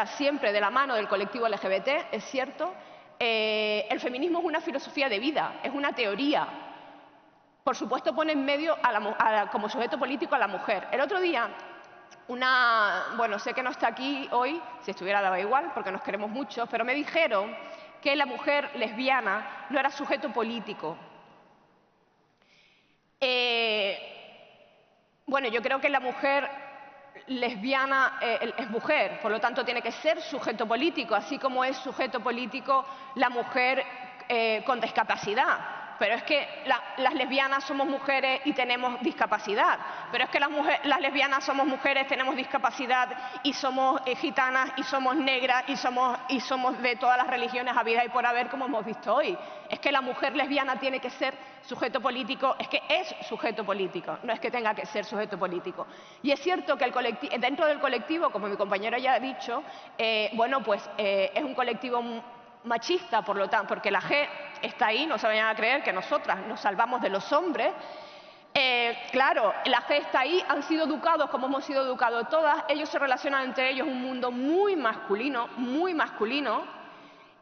siempre de la mano del colectivo LGBT, es cierto. El feminismo es una filosofía de vida, es una teoría. Por supuesto pone en medio como sujeto político a la mujer. El otro día, sé que no está aquí hoy, si estuviera daba igual porque nos queremos mucho, pero me dijeron que la mujer lesbiana no era sujeto político. Yo creo que la mujer lesbiana es mujer, por lo tanto tiene que ser sujeto político, así como es sujeto político la mujer con discapacidad. Pero es que las lesbianas somos mujeres y tenemos discapacidad. Pero es que las lesbianas somos mujeres, tenemos discapacidad y somos gitanas y somos negras y somos de todas las religiones habidas y por haber, como hemos visto hoy. Es que la mujer lesbiana tiene que ser sujeto político, es que es sujeto político, no es que tenga que ser sujeto político. Y es cierto que dentro del colectivo, como mi compañero ya ha dicho, es un colectivo machista, por lo tanto, porque la G está ahí, no se vayan a creer que nosotras nos salvamos de los hombres. Claro, la G está ahí, han sido educados como hemos sido educados todas, ellos se relacionan entre ellos un mundo muy masculino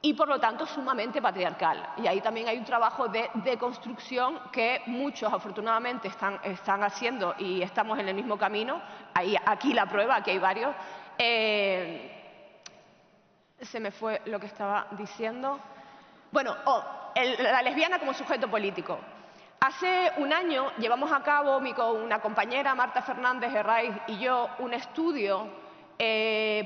y por lo tanto sumamente patriarcal. Y ahí también hay un trabajo de deconstrucción que muchos afortunadamente están haciendo y estamos en el mismo camino. Aquí la prueba, aquí hay varios. Se me fue lo que estaba diciendo. La lesbiana como sujeto político. Hace un año llevamos a cabo, con una compañera, Marta Fernández Herraiz y yo, un estudio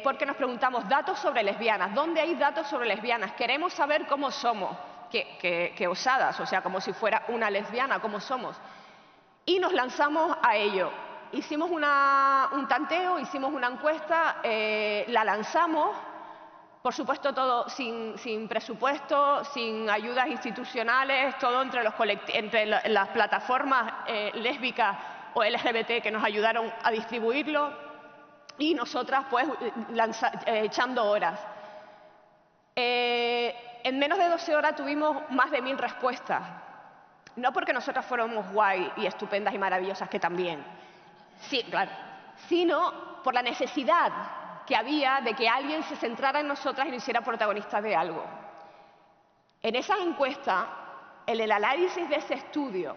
porque nos preguntamos datos sobre lesbianas. ¿Dónde hay datos sobre lesbianas? Queremos saber cómo somos. Qué osadas, o sea, como si fuera una lesbiana, cómo somos. Y nos lanzamos a ello. Hicimos un tanteo, hicimos una encuesta, la lanzamos. Por supuesto, todo sin presupuesto, sin ayudas institucionales, todo entre las plataformas lésbicas o LGBT que nos ayudaron a distribuirlo y nosotras pues echando horas. En menos de 12 horas tuvimos más de 1000 respuestas. No porque nosotras fuéramos guay y estupendas y maravillosas, que también, sí, claro, sino por la necesidad que había de que alguien se centrara en nosotras y nos hiciera protagonistas de algo. En esa encuesta, en el análisis de ese estudio,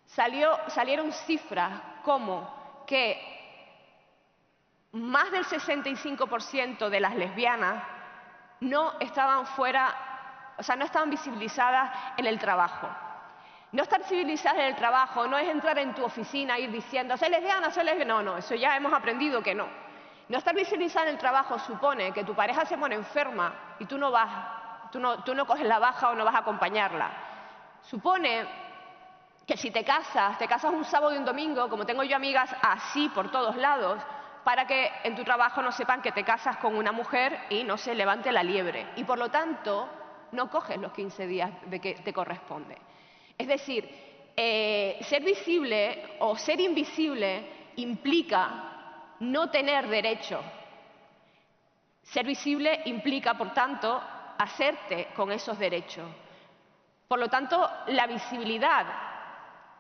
salieron cifras como que más del 65% de las lesbianas no estaban no estaban visibilizadas en el trabajo. No estar visibilizadas en el trabajo no es entrar en tu oficina e ir diciendo soy lesbiana, soy lesbiana. No, eso ya hemos aprendido que no. No estar visibilizada en el trabajo supone que tu pareja se pone enferma y tú no coges la baja o no vas a acompañarla. Supone que si te casas un sábado y un domingo, como tengo yo amigas así por todos lados, para que en tu trabajo no sepan que te casas con una mujer y no se levante la liebre. Y por lo tanto, no coges los 15 días de que te corresponde. Es decir, ser visible o ser invisible implica no tener derecho. Ser visible implica, por tanto, hacerte con esos derechos. Por lo tanto, la visibilidad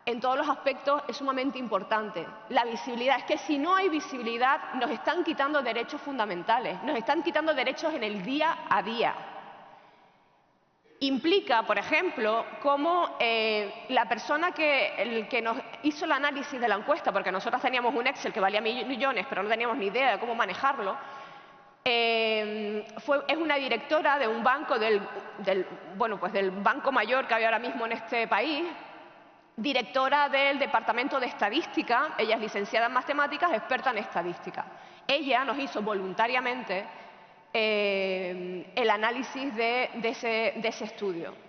en todos los aspectos es sumamente importante. La visibilidad, es que si no hay visibilidad nos están quitando derechos fundamentales, nos están quitando derechos en el día a día. Implica, por ejemplo, cómo la persona que nos hizo el análisis de la encuesta, porque nosotros teníamos un Excel que valía millones, pero no teníamos ni idea de cómo manejarlo, Es una directora de un banco, del banco mayor que hay ahora mismo en este país, directora del Departamento de Estadística. Ella es licenciada en Matemáticas, experta en Estadística. Ella nos hizo voluntariamente el análisis de ese estudio.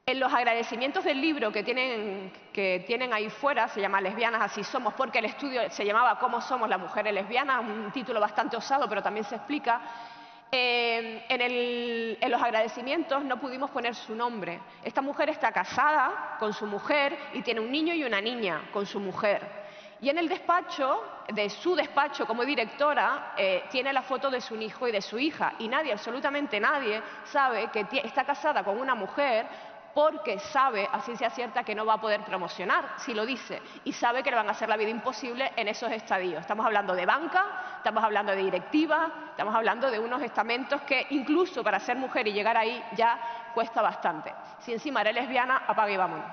En los agradecimientos del libro que tienen ahí fuera, se llama Lesbianas así somos, porque el estudio se llamaba ¿Cómo somos las mujeres lesbianas?, un título bastante osado, pero también se explica. En los agradecimientos no pudimos poner su nombre. Esta mujer está casada con su mujer y tiene un niño y una niña con su mujer. Y en el despacho, de su despacho como directora, tiene la foto de su hijo y de su hija. Y nadie, absolutamente nadie, sabe que está casada con una mujer porque sabe a ciencia cierta que no va a poder promocionar, si lo dice, y sabe que le van a hacer la vida imposible en esos estadios. Estamos hablando de banca, estamos hablando de directiva, estamos hablando de unos estamentos que incluso para ser mujer y llegar ahí ya cuesta bastante. Si encima eres lesbiana, apaga y vámonos.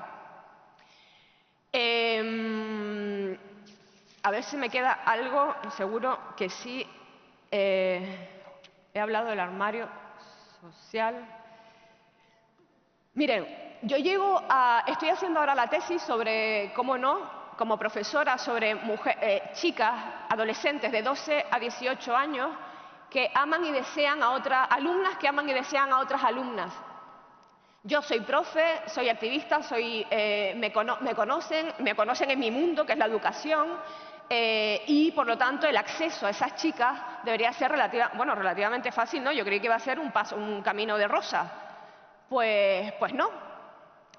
A ver si me queda algo, seguro que sí. He hablado del armario social. Miren, estoy haciendo ahora la tesis sobre, cómo no, como profesora, sobre chicas, adolescentes de 12 a 18 años que aman y desean a otras alumnas, que aman y desean a otras alumnas. Yo soy profe, soy activista, me conocen en mi mundo, que es la educación, y por lo tanto el acceso a esas chicas debería ser relativamente fácil, ¿no? Yo creí que iba a ser un camino de rosa. Pues no.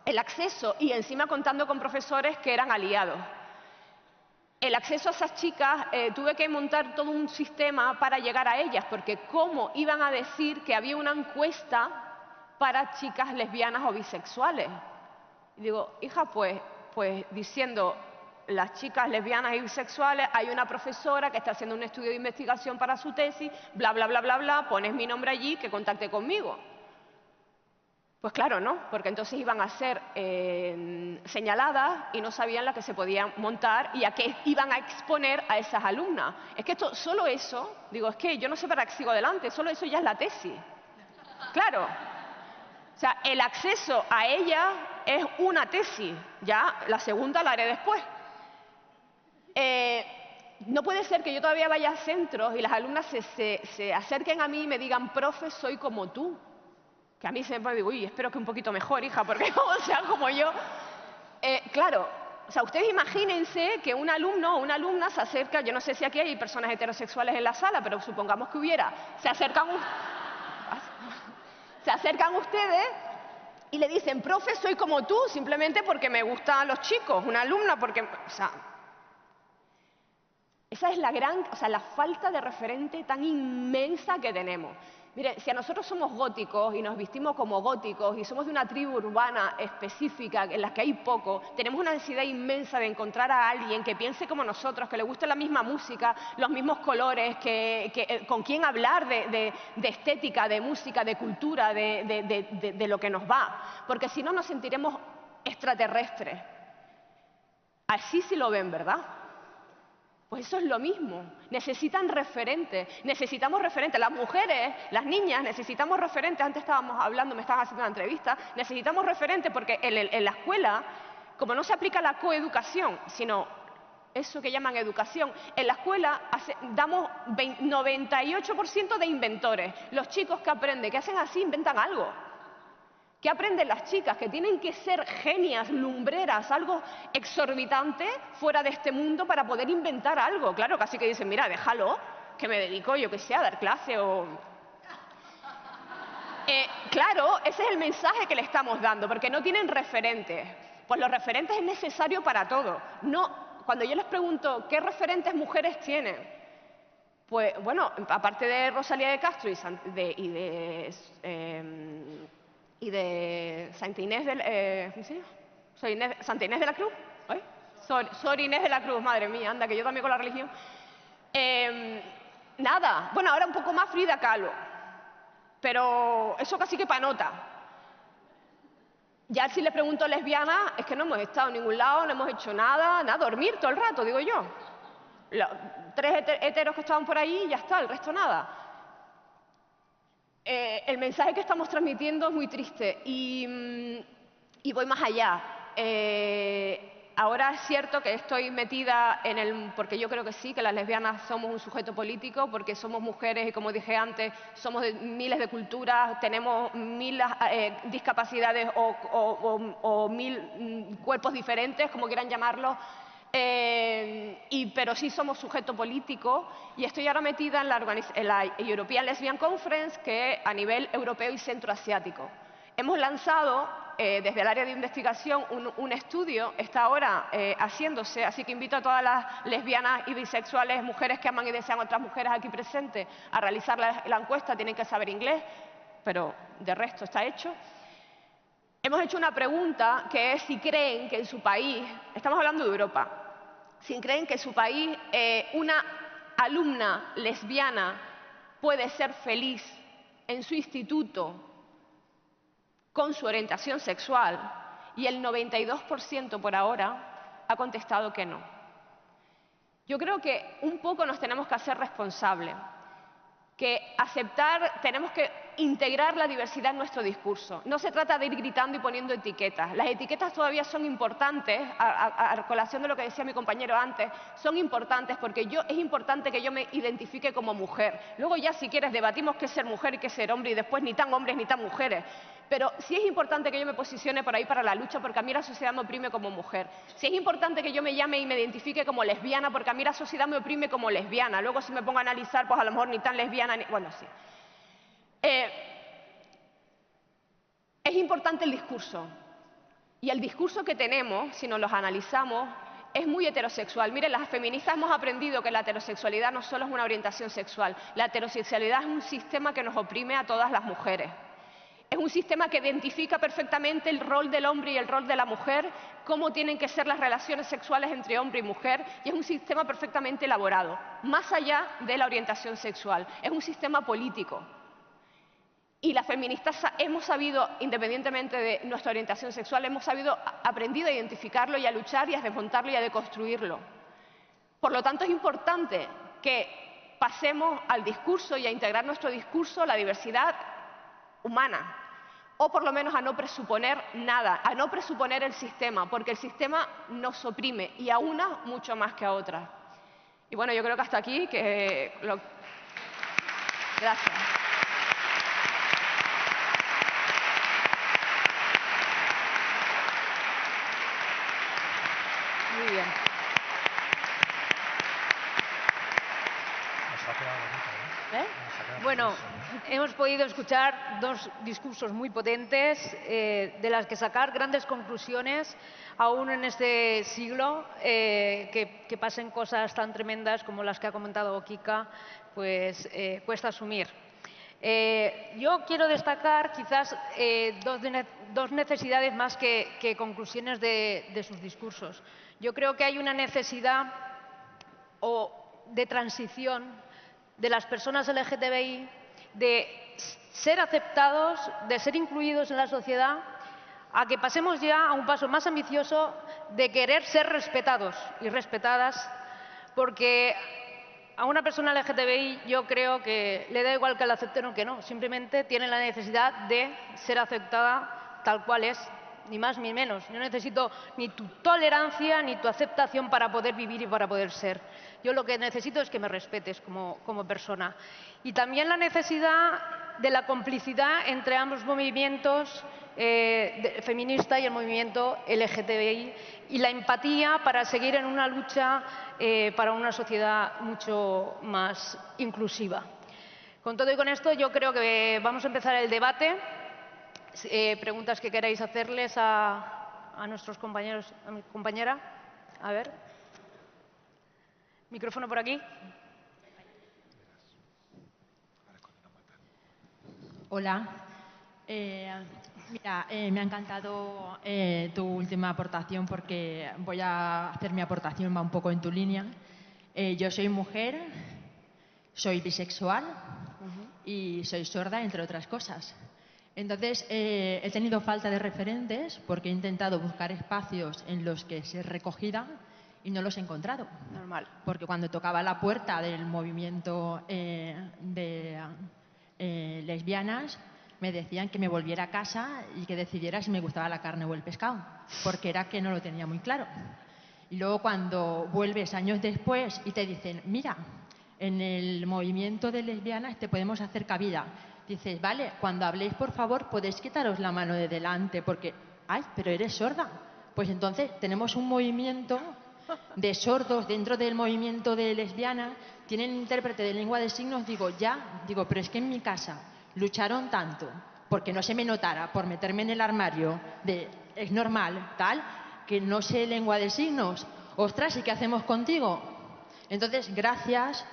El acceso, y encima contando con profesores que eran aliados. El acceso a esas chicas, tuve que montar todo un sistema para llegar a ellas, porque ¿cómo iban a decir que había una encuesta para chicas lesbianas o bisexuales? Y digo, hija, pues diciendo las chicas lesbianas y bisexuales, hay una profesora que está haciendo un estudio de investigación para su tesis, bla, bla, bla, bla, bla, pones mi nombre allí, que contacte conmigo. Pues claro, no, porque entonces iban a ser señaladas y no sabían la que se podían montar y a qué iban a exponer a esas alumnas. Es que solo eso, digo, es que yo no sé para qué sigo adelante, solo eso ya es la tesis. Claro. O sea, el acceso a ella es una tesis, ya la segunda la haré después. No puede ser que yo todavía vaya a centros y las alumnas se acerquen a mí y me digan, profe, soy como tú. Que a mí siempre digo, uy, espero que un poquito mejor, hija, porque como sea como yo. Claro, o sea, ustedes imagínense que un alumno o una alumna se acerca, yo no sé si aquí hay personas heterosexuales en la sala, pero supongamos que hubiera, se acercan ustedes y le dicen, profe, soy como tú, simplemente porque me gustan los chicos, una alumna, porque, o sea, esa es la falta de referente tan inmensa que tenemos. Mire, si a nosotros somos góticos y nos vestimos como góticos y somos de una tribu urbana específica en la que hay poco, tenemos una necesidad inmensa de encontrar a alguien que piense como nosotros, que le guste la misma música, los mismos colores, con quien hablar de estética, de música, de cultura, de lo que nos va. Porque si no, nos sentiremos extraterrestres. Así sí lo ven, ¿verdad? Pues eso es lo mismo. Necesitan referentes. Necesitamos referentes. Las mujeres, las niñas, necesitamos referentes. Antes estábamos hablando, me estaban haciendo una entrevista. Necesitamos referentes porque en la escuela, como no se aplica la coeducación, sino eso que llaman educación, en la escuela damos 98% de inventores. Los chicos que aprenden, que hacen así, inventan algo. ¿Qué aprenden las chicas? Que tienen que ser genias, lumbreras, algo exorbitante fuera de este mundo para poder inventar algo. Claro, casi que dicen, mira, déjalo, que me dedico, yo que sé, a dar clase o... Claro, ese es el mensaje que le estamos dando, porque no tienen referentes. Pues los referentes es necesario para todo. Cuando yo les pregunto, ¿qué referentes mujeres tienen? Pues, bueno, aparte de Rosalía de Castro y de Santa Inés Santa Inés de la Cruz. Sor Inés de la Cruz, madre mía, anda, que yo también con la religión. Nada, bueno, ahora un poco más Frida Kahlo, pero eso casi que pa' nota. Ya si les pregunto lesbiana, es que no hemos estado en ningún lado, no hemos hecho nada, dormir todo el rato, digo yo. 3 heteros que estaban por ahí y ya está, el resto nada. El mensaje que estamos transmitiendo es muy triste y voy más allá. Ahora es cierto que estoy metida en porque yo creo que sí, que las lesbianas somos un sujeto político, porque somos mujeres y, como dije antes, somos de miles de culturas, tenemos mil discapacidades o mil cuerpos diferentes, como quieran llamarlo. Pero sí somos sujeto político y estoy ahora metida en la European Lesbian Conference, que es a nivel europeo y centroasiático. Hemos lanzado desde el área de investigación un estudio, está ahora haciéndose, así que invito a todas las lesbianas y bisexuales, mujeres que aman y desean a otras mujeres aquí presentes, a realizar la encuesta. Tienen que saber inglés, pero de resto está hecho. Hemos hecho una pregunta que es si creen que en su país, estamos hablando de Europa, si creen que en su país una alumna lesbiana puede ser feliz en su instituto con su orientación sexual, y el 92% por ahora ha contestado que no. Yo creo que un poco nos tenemos que hacer responsables, que tenemos que integrar la diversidad en nuestro discurso. No se trata de ir gritando y poniendo etiquetas. Las etiquetas todavía son importantes, a colación de lo que decía mi compañero antes, son importantes porque es importante que yo me identifique como mujer. Luego ya, si quieres, debatimos qué es ser mujer y qué es ser hombre, y después ni tan hombres ni tan mujeres. Pero sí es importante que yo me posicione por ahí para la lucha, porque a mí la sociedad me oprime como mujer. Sí es importante que yo me llame y me identifique como lesbiana, porque a mí la sociedad me oprime como lesbiana. Luego, si me pongo a analizar, pues a lo mejor ni tan lesbiana, bueno, sí. Es importante el discurso. Y el discurso que tenemos, si nos los analizamos, es muy heterosexual. Miren, las feministas hemos aprendido que la heterosexualidad no solo es una orientación sexual. La heterosexualidad es un sistema que nos oprime a todas las mujeres. Es un sistema que identifica perfectamente el rol del hombre y el rol de la mujer, cómo tienen que ser las relaciones sexuales entre hombre y mujer, y es un sistema perfectamente elaborado, más allá de la orientación sexual. Es un sistema político. Y las feministas hemos sabido, independientemente de nuestra orientación sexual, hemos aprendido a identificarlo y a luchar y a desmontarlo y a deconstruirlo. Por lo tanto, es importante que pasemos al discurso y a integrar nuestro discurso la diversidad humana, o por lo menos a no presuponer nada, a no presuponer el sistema, porque el sistema nos oprime, y a unas mucho más que a otras. Y bueno, yo creo que hasta aquí, Gracias. Muy bien. Bueno, hemos podido escuchar dos discursos muy potentes, de las que sacar grandes conclusiones, aún en este siglo. Que pasen cosas tan tremendas como las que ha comentado Kika, pues cuesta asumir. Yo quiero destacar quizás dos necesidades más que conclusiones de sus discursos. Yo creo que hay una necesidad de transición de las personas LGTBI, de ser aceptados, de ser incluidos en la sociedad, a que pasemos ya a un paso más ambicioso de querer ser respetados y respetadas, porque a una persona LGTBI yo creo que le da igual que la acepten o que no, simplemente tiene la necesidad de ser aceptada tal cual es, ni más ni menos. Yo no necesito ni tu tolerancia ni tu aceptación para poder vivir y para poder ser. Yo lo que necesito es que me respetes como persona. Y también la necesidad de la complicidad entre ambos movimientos, feminista y el movimiento LGTBI, y la empatía para seguir en una lucha para una sociedad mucho más inclusiva. Con todo y con esto, yo creo que vamos a empezar el debate. Preguntas que queráis hacerles a nuestros compañeros, a mi compañera. A ver. Micrófono por aquí. Hola. Mira, me ha encantado tu última aportación, porque voy a hacer mi aportación, va un poco en tu línea. Yo soy mujer, soy bisexual y soy sorda, entre otras cosas. Entonces, he tenido falta de referentes porque he intentado buscar espacios en los que ser recogida y no los he encontrado. Normal. Porque cuando tocaba la puerta del movimiento de lesbianas me decían que me volviera a casa y que decidiera si me gustaba la carne o el pescado, porque era que no lo tenía muy claro. Y luego cuando vuelves años después y te dicen, mira, en el movimiento de lesbianas te podemos hacer cabida. Dices, vale, cuando habléis, por favor, podéis quitaros la mano de delante, porque, ay, pero eres sorda. Pues entonces tenemos un movimiento de sordos dentro del movimiento de lesbianas, tienen intérprete de lengua de signos, digo, pero es que en mi casa lucharon tanto porque no se me notara, por meterme en el armario de es normal, tal, que no sé lengua de signos. Ostras, ¿y qué hacemos contigo? Entonces, gracias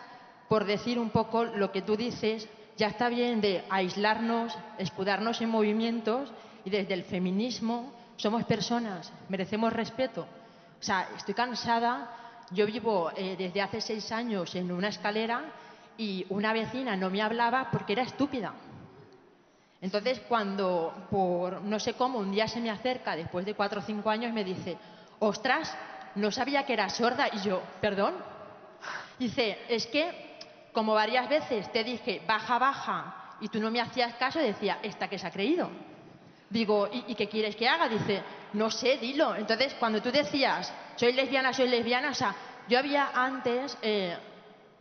por decir un poco lo que tú dices. Ya está bien de aislarnos, escudarnos en movimientos, y desde el feminismo somos personas, merecemos respeto. O sea, estoy cansada. Yo vivo desde hace 6 años en una escalera y una vecina no me hablaba porque era estúpida. Entonces, cuando, por no sé cómo, un día se me acerca, después de 4 o 5 años, y me dice, ostras, no sabía que era sorda. Y yo, ¿perdón? Dice, es que, como varias veces te dije, baja, baja, y tú no me hacías caso, decía, ¿esta qué se ha creído? Digo, ¿y qué quieres que haga? Dice, no sé, dilo. Entonces, cuando tú decías, soy lesbiana, o sea, yo había antes,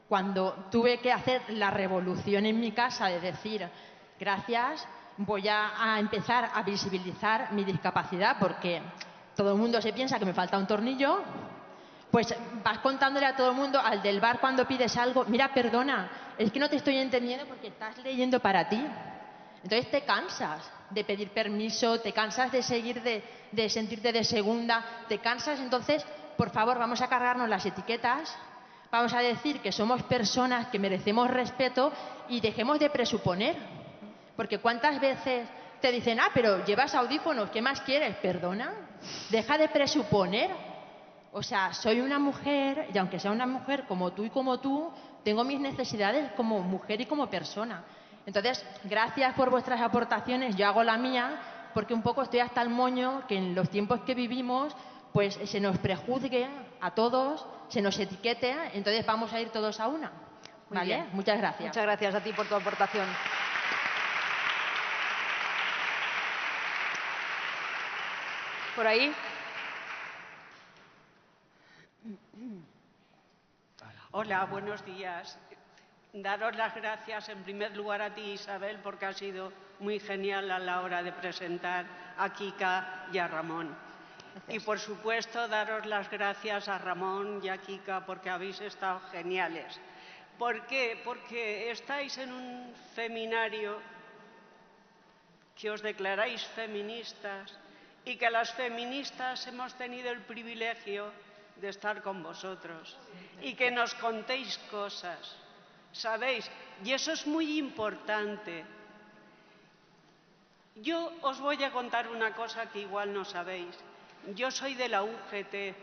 cuando tuve que hacer la revolución en mi casa de decir, gracias, voy a empezar a visibilizar mi discapacidad, porque todo el mundo se piensa que me falta un tornillo, pues vas contándole a todo el mundo, al del bar cuando pides algo, mira, perdona, es que no te estoy entendiendo porque estás leyendo para ti. Entonces te cansas de pedir permiso, te cansas de seguir, de sentirte de segunda, te cansas. Entonces, por favor, vamos a cargarnos las etiquetas, vamos a decir que somos personas que merecemos respeto y dejemos de presuponer. Porque ¿cuántas veces te dicen, pero llevas audífonos, ¿qué más quieres? Perdona, deja de presuponer. O sea, soy una mujer y aunque sea una mujer como tú y como tú, tengo mis necesidades como mujer y como persona. Entonces, gracias por vuestras aportaciones, yo hago la mía, porque un poco estoy hasta el moño que en los tiempos que vivimos, pues se nos prejuzgue a todos, se nos etiquete, entonces vamos a ir todos a una. Muy bien. Muchas gracias. Muchas gracias a ti por tu aportación. Por ahí. Hola, buenos días. Daros las gracias en primer lugar a ti, Isabel, porque has sido muy genial a la hora de presentar a Kika y a Ramón. Gracias. Y por supuesto, daros las gracias a Ramón y a Kika porque habéis estado geniales. ¿Por qué? Porque estáis en un feminario que os declaráis feministas y que las feministas hemos tenido el privilegio de estar con vosotros y que nos contéis cosas, ¿sabéis? Y eso es muy importante. Yo os voy a contar una cosa que igual no sabéis. Yo soy de la UGT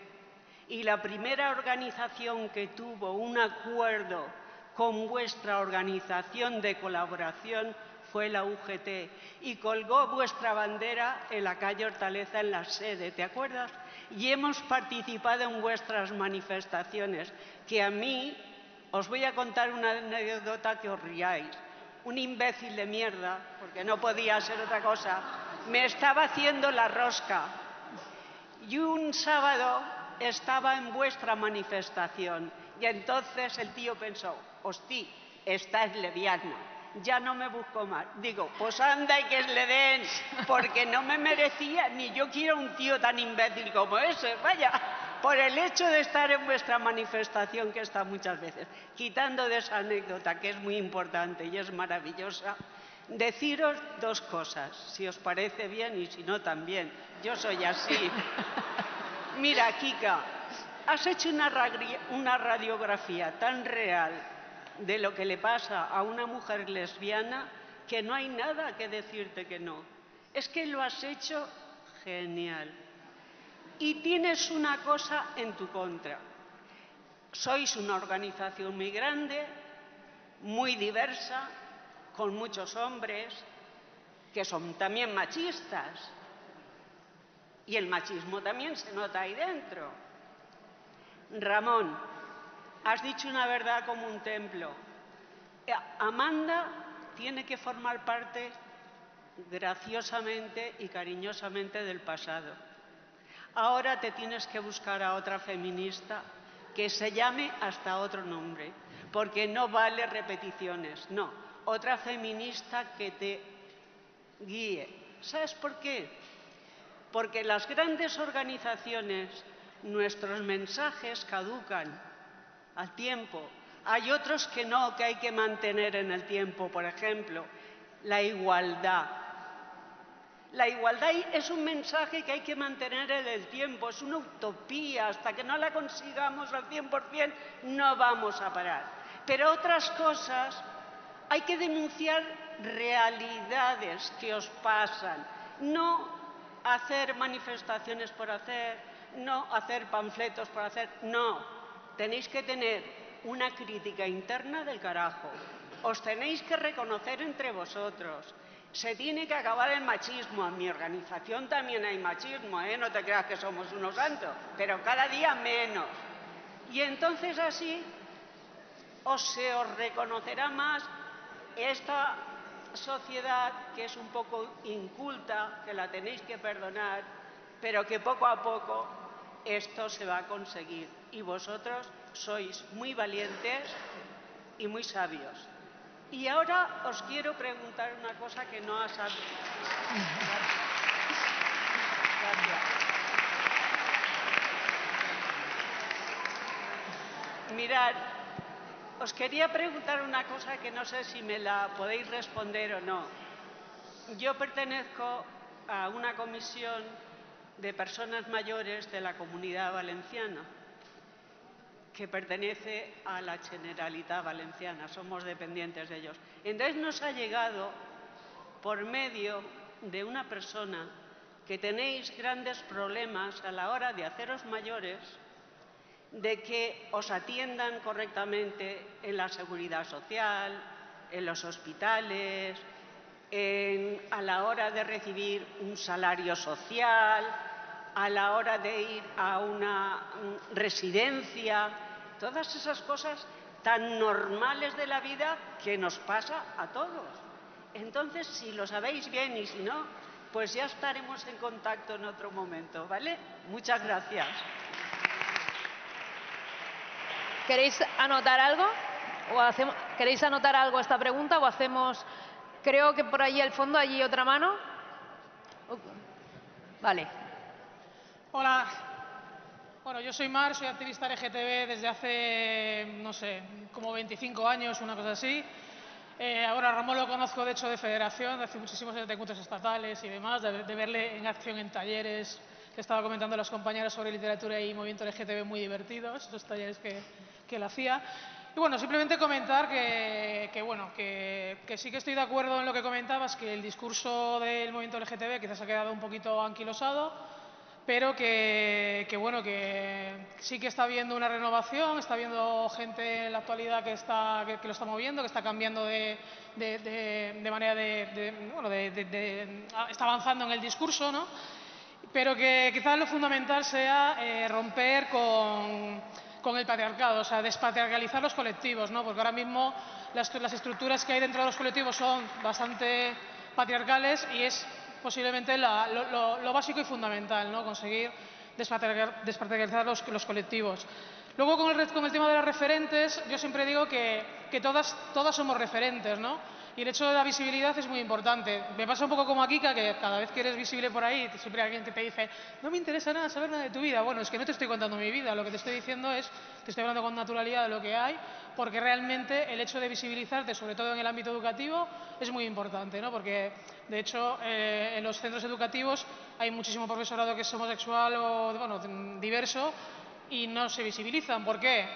y la primera organización que tuvo un acuerdo con vuestra organización de colaboración fue la UGT y colgó vuestra bandera en la calle Hortaleza en la sede, ¿te acuerdas? Y hemos participado en vuestras manifestaciones, que a mí, os voy a contar una anécdota que os riáis. Un imbécil de mierda, porque no podía ser otra cosa, me estaba haciendo la rosca. Y un sábado estaba en vuestra manifestación y entonces el tío pensó, hostia, esta es lesbiana, ya no me busco más. Digo, pues anda y que le den, porque no me merecía, ni yo quiero un tío tan imbécil como ese, vaya, por el hecho de estar en vuestra manifestación, que está muchas veces. Quitando de esa anécdota, que es muy importante y es maravillosa, deciros dos cosas, si os parece bien y si no también. Yo soy así. Mira, Kika, has hecho una radiografía tan real de lo que le pasa a una mujer lesbiana que no hay nada que decirte que no. Es que lo has hecho genial. Y tienes una cosa en tu contra. Sois una organización muy grande, muy diversa, con muchos hombres que son también machistas. Y el machismo también se nota ahí dentro. Ramón, has dicho una verdad como un templo. Amanda tiene que formar parte graciosamente y cariñosamente del pasado. Ahora te tienes que buscar a otra feminista que se llame hasta otro nombre, porque no vale repeticiones, no. Otra feminista que te guíe. ¿Sabes por qué? Porque las grandes organizaciones, nuestros mensajes caducan al tiempo. Hay otros que no, que hay que mantener en el tiempo. Por ejemplo, la igualdad. La igualdad es un mensaje que hay que mantener en el tiempo, es una utopía. Hasta que no la consigamos al 100% no vamos a parar. Pero otras cosas hay que denunciar realidades que os pasan, no hacer manifestaciones por hacer, no hacer panfletos por hacer, no. Tenéis que tener una crítica interna del carajo. Os tenéis que reconocer entre vosotros. Se tiene que acabar el machismo. En mi organización también hay machismo, ¿eh? No te creas que somos unos santos, pero cada día menos. Y entonces así se os reconocerá más esta sociedad que es un poco inculta, que la tenéis que perdonar, pero que poco a poco esto se va a conseguir. Y vosotros sois muy valientes y muy sabios. Y ahora os quiero preguntar una cosa que no has sabido. Gracias. Mirad, os quería preguntar una cosa que no sé si me la podéis responder o no. Yo pertenezco a una comisión de personas mayores de la Comunidad Valenciana, que pertenece a la Generalitat Valenciana, somos dependientes de ellos. Entonces nos ha llegado, por medio de una persona, que tenéis grandes problemas a la hora de haceros mayores, de que os atiendan correctamente en la seguridad social, en los hospitales, a la hora de recibir un salario social, a la hora de ir a una residencia, todas esas cosas tan normales de la vida que nos pasa a todos. Entonces, si lo sabéis bien y si no, pues ya estaremos en contacto en otro momento, ¿vale? Muchas gracias. ¿Queréis anotar algo? ¿Queréis anotar algo a esta pregunta o hacemos...? Creo que por allí al fondo, allí otra mano. Vale. Hola. Bueno, yo soy Mar, soy activista LGTB desde hace, no sé, como 25 años, una cosa así. Ahora Ramón lo conozco, de hecho, de federación, de hace muchísimos años de encuentros estatales y demás, de verle en acción en talleres. Que estaba comentando a las compañeras sobre literatura y movimiento LGTB muy divertidos, esos talleres que él hacía. Y bueno, simplemente comentar que sí que estoy de acuerdo en lo que comentabas, que el discurso del movimiento LGTB quizás ha quedado un poquito anquilosado, pero que sí que está habiendo una renovación, está habiendo gente en la actualidad que lo está moviendo, que está cambiando de manera está avanzando en el discurso, ¿no? Pero que quizás lo fundamental sea romper con el patriarcado, o sea, despatriarcalizar los colectivos, ¿no? Porque ahora mismo las estructuras que hay dentro de los colectivos son bastante patriarcales y es posiblemente lo básico y fundamental, ¿no? Conseguir despatriarcalizar los colectivos. Luego, con el tema de las referentes, yo siempre digo que todas somos referentes, ¿no? Y el hecho de la visibilidad es muy importante. Me pasa un poco como a Kika, que cada vez que eres visible por ahí, siempre hay alguien que te dice no me interesa nada saber nada de tu vida. Bueno, es que no te estoy contando mi vida, lo que te estoy diciendo es, te estoy hablando con naturalidad de lo que hay, porque realmente el hecho de visibilizarte, sobre todo en el ámbito educativo, es muy importante, ¿no? Porque, de hecho, en los centros educativos hay muchísimo profesorado que es homosexual o, bueno, diverso y no se visibilizan. ¿Por qué?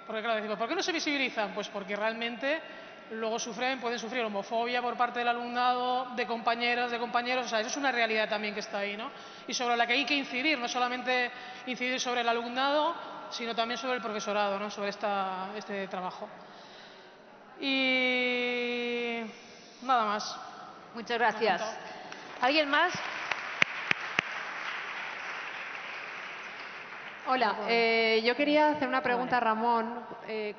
Porque, claro, decimos, ¿por qué no se visibilizan? Pues porque realmente luego pueden sufrir homofobia por parte del alumnado, de compañeras, de compañeros. O sea, eso es una realidad también que está ahí, ¿no? Y sobre la que hay que incidir, no solamente incidir sobre el alumnado, sino también sobre el profesorado, ¿no? Sobre este trabajo. Y nada más. Muchas gracias. ¿Alguien más? Hola, yo quería hacer una pregunta a Ramón.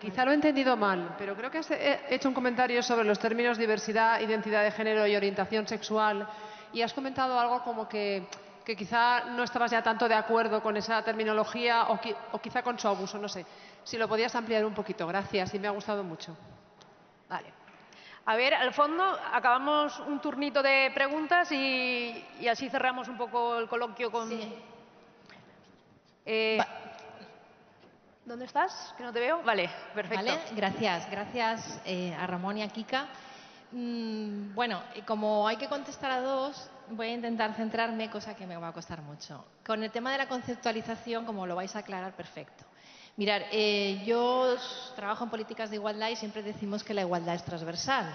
Quizá lo he entendido mal, pero creo que has hecho un comentario sobre los términos diversidad, identidad de género y orientación sexual, y has comentado algo como que quizá no estabas ya tanto de acuerdo con esa terminología o quizá con su abuso, no sé. Si lo podías ampliar un poquito, gracias, y me ha gustado mucho. Vale. A ver, al fondo acabamos un turnito de preguntas y así cerramos un poco el coloquio con... Sí. ¿Dónde estás? Que no te veo. Vale, perfecto. Vale, gracias. Gracias a Ramón y a Kika. Bueno, como hay que contestar a dos, voy a intentar centrarme, cosa que me va a costar mucho. Con el tema de la conceptualización, como lo vais a aclarar, perfecto. Mirad, yo trabajo en políticas de igualdad y siempre decimos que la igualdad es transversal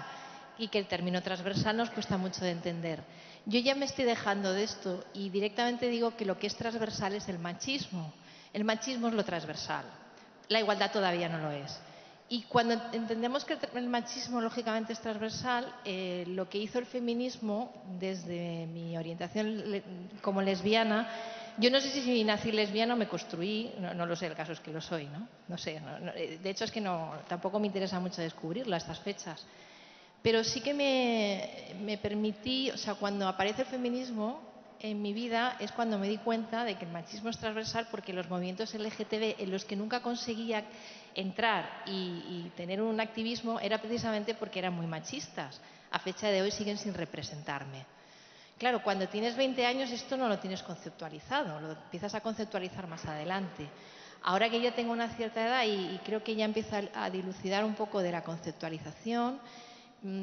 y que el término transversal nos cuesta mucho de entender. Yo ya me estoy dejando de esto y directamente digo que lo que es transversal es el machismo. El machismo es lo transversal. La igualdad todavía no lo es. Y cuando entendemos que el machismo lógicamente es transversal, lo que hizo el feminismo desde mi orientación como lesbiana, yo no sé si nací lesbiana o me construí, no lo sé, el caso es que lo soy, ¿no? No sé, de hecho es que tampoco me interesa mucho descubrirlo a estas fechas. Pero sí que me permití, o sea, cuando aparece el feminismo en mi vida es cuando me di cuenta de que el machismo es transversal, porque los movimientos LGTB en los que nunca conseguía entrar y tener un activismo era precisamente porque eran muy machistas. A fecha de hoy siguen sin representarme. Claro, cuando tienes 20 años esto no lo tienes conceptualizado, lo empiezas a conceptualizar más adelante. Ahora que ya tengo una cierta edad y creo que ya empiezo a dilucidar un poco de la conceptualización,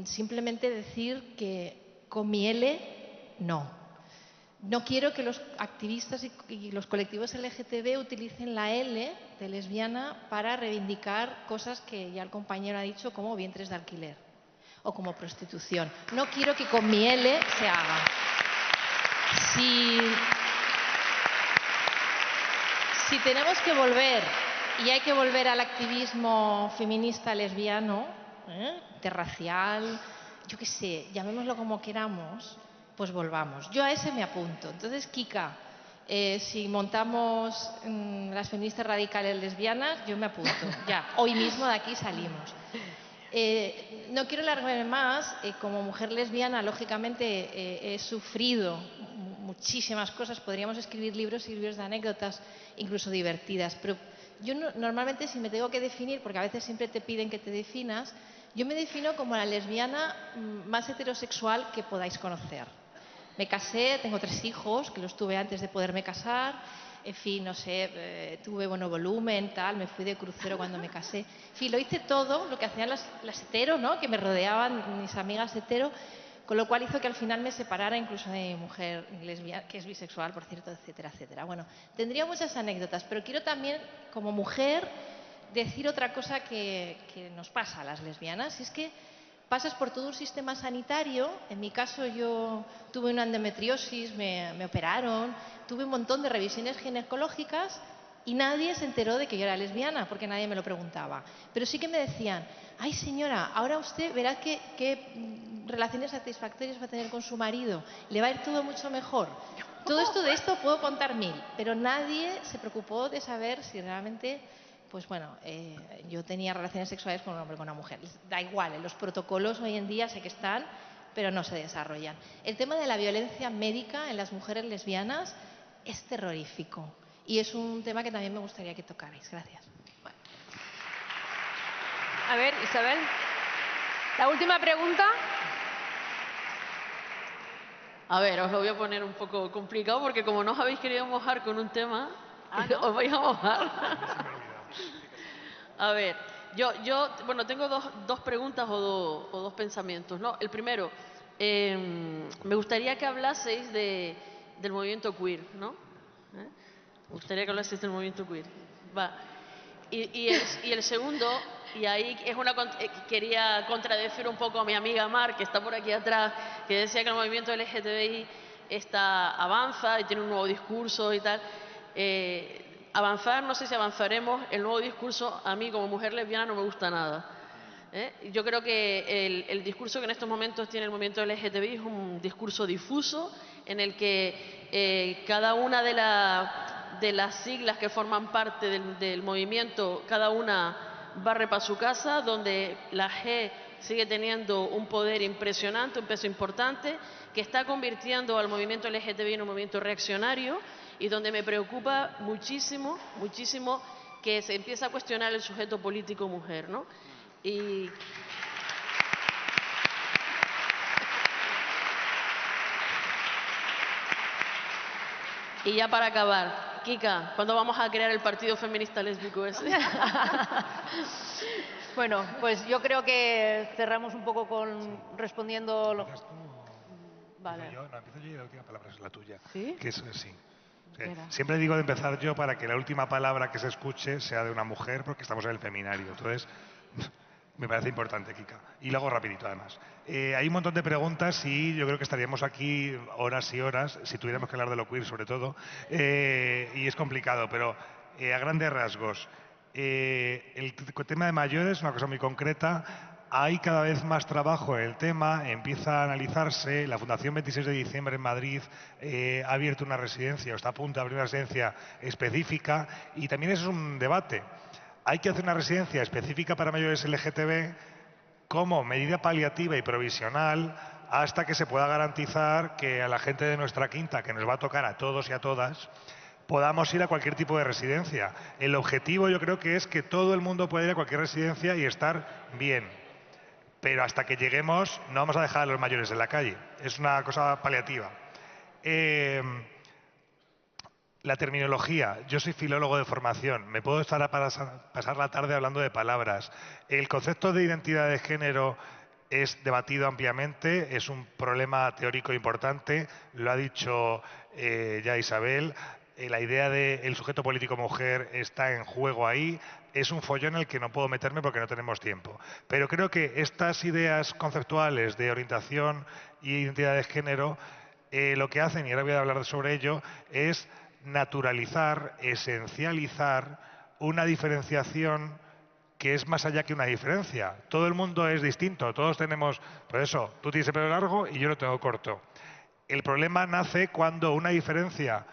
simplemente decir que con mi L no. No quiero que los activistas y los colectivos LGTB utilicen la L de lesbiana para reivindicar cosas que ya el compañero ha dicho, como vientres de alquiler o como prostitución. No quiero que con mi L se haga. Si tenemos que volver, y hay que volver al activismo feminista lesbiano, interracial, yo qué sé, llamémoslo como queramos, pues volvamos. Yo a ese me apunto. Entonces, Kika, si montamos las feministas radicales lesbianas, yo me apunto. Ya, hoy mismo de aquí salimos. No quiero alargarme más. Como mujer lesbiana, lógicamente, he sufrido muchísimas cosas. Podríamos escribir libros y libros de anécdotas, incluso divertidas. Pero yo normalmente, si me tengo que definir, porque a veces siempre te piden que te definas, yo me defino como la lesbiana más heterosexual que podáis conocer. Me casé, tengo 3 hijos, que los tuve antes de poderme casar. En fin, no sé, tuve volumen, tal, me fui de crucero cuando me casé. En fin, lo hice todo, lo que hacían las hetero, ¿no? Que me rodeaban, mis amigas hetero, con lo cual hizo que al final me separara incluso de mi mujer lesbiana, que es bisexual, por cierto, etcétera, etcétera. Bueno, tendría muchas anécdotas, pero quiero también, como mujer, decir otra cosa que nos pasa a las lesbianas, y es que pasas por todo un sistema sanitario. En mi caso, yo tuve una endometriosis, me operaron, tuve un montón de revisiones ginecológicas y nadie se enteró de que yo era lesbiana, porque nadie me lo preguntaba. Pero sí que me decían, ay señora, ahora usted verá qué relaciones satisfactorias va a tener con su marido, le va a ir todo mucho mejor. Todo esto, de esto puedo contar 1000, pero nadie se preocupó de saber si realmente... Pues bueno, yo tenía relaciones sexuales con un hombre o con una mujer. Da igual, los protocolos hoy en día sé que están, pero no se desarrollan. El tema de la violencia médica en las mujeres lesbianas es terrorífico. Y es un tema que también me gustaría que tocarais. Gracias. A ver, Isabel. La última pregunta. A ver, os lo voy a poner un poco complicado porque como no os habéis querido mojar con un tema, ¿no? os vais a mojar. A ver, bueno, tengo dos preguntas o dos pensamientos, ¿no? El primero, me gustaría que hablaseis del movimiento queer, ¿no? Me gustaría que hablaseis del movimiento queer. Va. Y el segundo, y ahí quería contradecir un poco a mi amiga Mar, que está por aquí atrás, que decía que el movimiento LGTBI avanza y tiene un nuevo discurso y tal. Avanzar, no sé si avanzaremos. El nuevo discurso, a mí como mujer lesbiana no me gusta nada. Yo creo que el discurso que en estos momentos tiene el movimiento LGTBI es un discurso difuso, en el que cada una de de las siglas que forman parte del movimiento, cada una barre para su casa, donde la G sigue teniendo un poder impresionante, un peso importante, que está convirtiendo al movimiento LGTBI en un movimiento reaccionario y donde me preocupa muchísimo, muchísimo que se empieza a cuestionar el sujeto político mujer, ¿no? Y ya para acabar, Kika, ¿cuándo vamos a crear el partido feminista lésbico ese? Bueno, pues yo creo que cerramos un poco respondiendo... Vale. Empiezo yo y la última palabra es la tuya. ¿Sí? Sí. Siempre digo de empezar yo para que la última palabra que se escuche sea de una mujer, porque estamos en el feminario. Entonces, me parece importante, Kika. Y luego rapidito, además. Hay un montón de preguntas y yo creo que estaríamos aquí horas y horas, si tuviéramos que hablar de lo queer sobre todo, y es complicado, pero a grandes rasgos. El tema de mayores es una cosa muy concreta. Hay cada vez más trabajo en el tema, empieza a analizarse. La Fundación 26 de diciembre en Madrid ha abierto una residencia, o está a punto de abrir una residencia específica, y también eso es un debate. Hay que hacer una residencia específica para mayores LGTB como medida paliativa y provisional hasta que se pueda garantizar que a la gente de nuestra quinta, que nos va a tocar a todos y a todas, podamos ir a cualquier tipo de residencia. El objetivo yo creo que es que todo el mundo pueda ir a cualquier residencia y estar bien. Pero hasta que lleguemos no vamos a dejar a los mayores en la calle. Es una cosa paliativa. La terminología. Yo soy filólogo de formación. Me puedo estar a pasar la tarde hablando de palabras. El concepto de identidad de género es debatido ampliamente. Es un problema teórico importante. Lo ha dicho ya Isabel. La idea del sujeto político mujer está en juego ahí. Es un follón en el que no puedo meterme porque no tenemos tiempo. Pero creo que estas ideas conceptuales de orientación y identidad de género lo que hacen, y ahora voy a hablar sobre ello, es naturalizar, esencializar una diferenciación que es más allá que una diferencia. Todo el mundo es distinto, todos tenemos... Por eso, tú tienes el pelo largo y yo lo tengo corto. El problema nace cuando una diferencia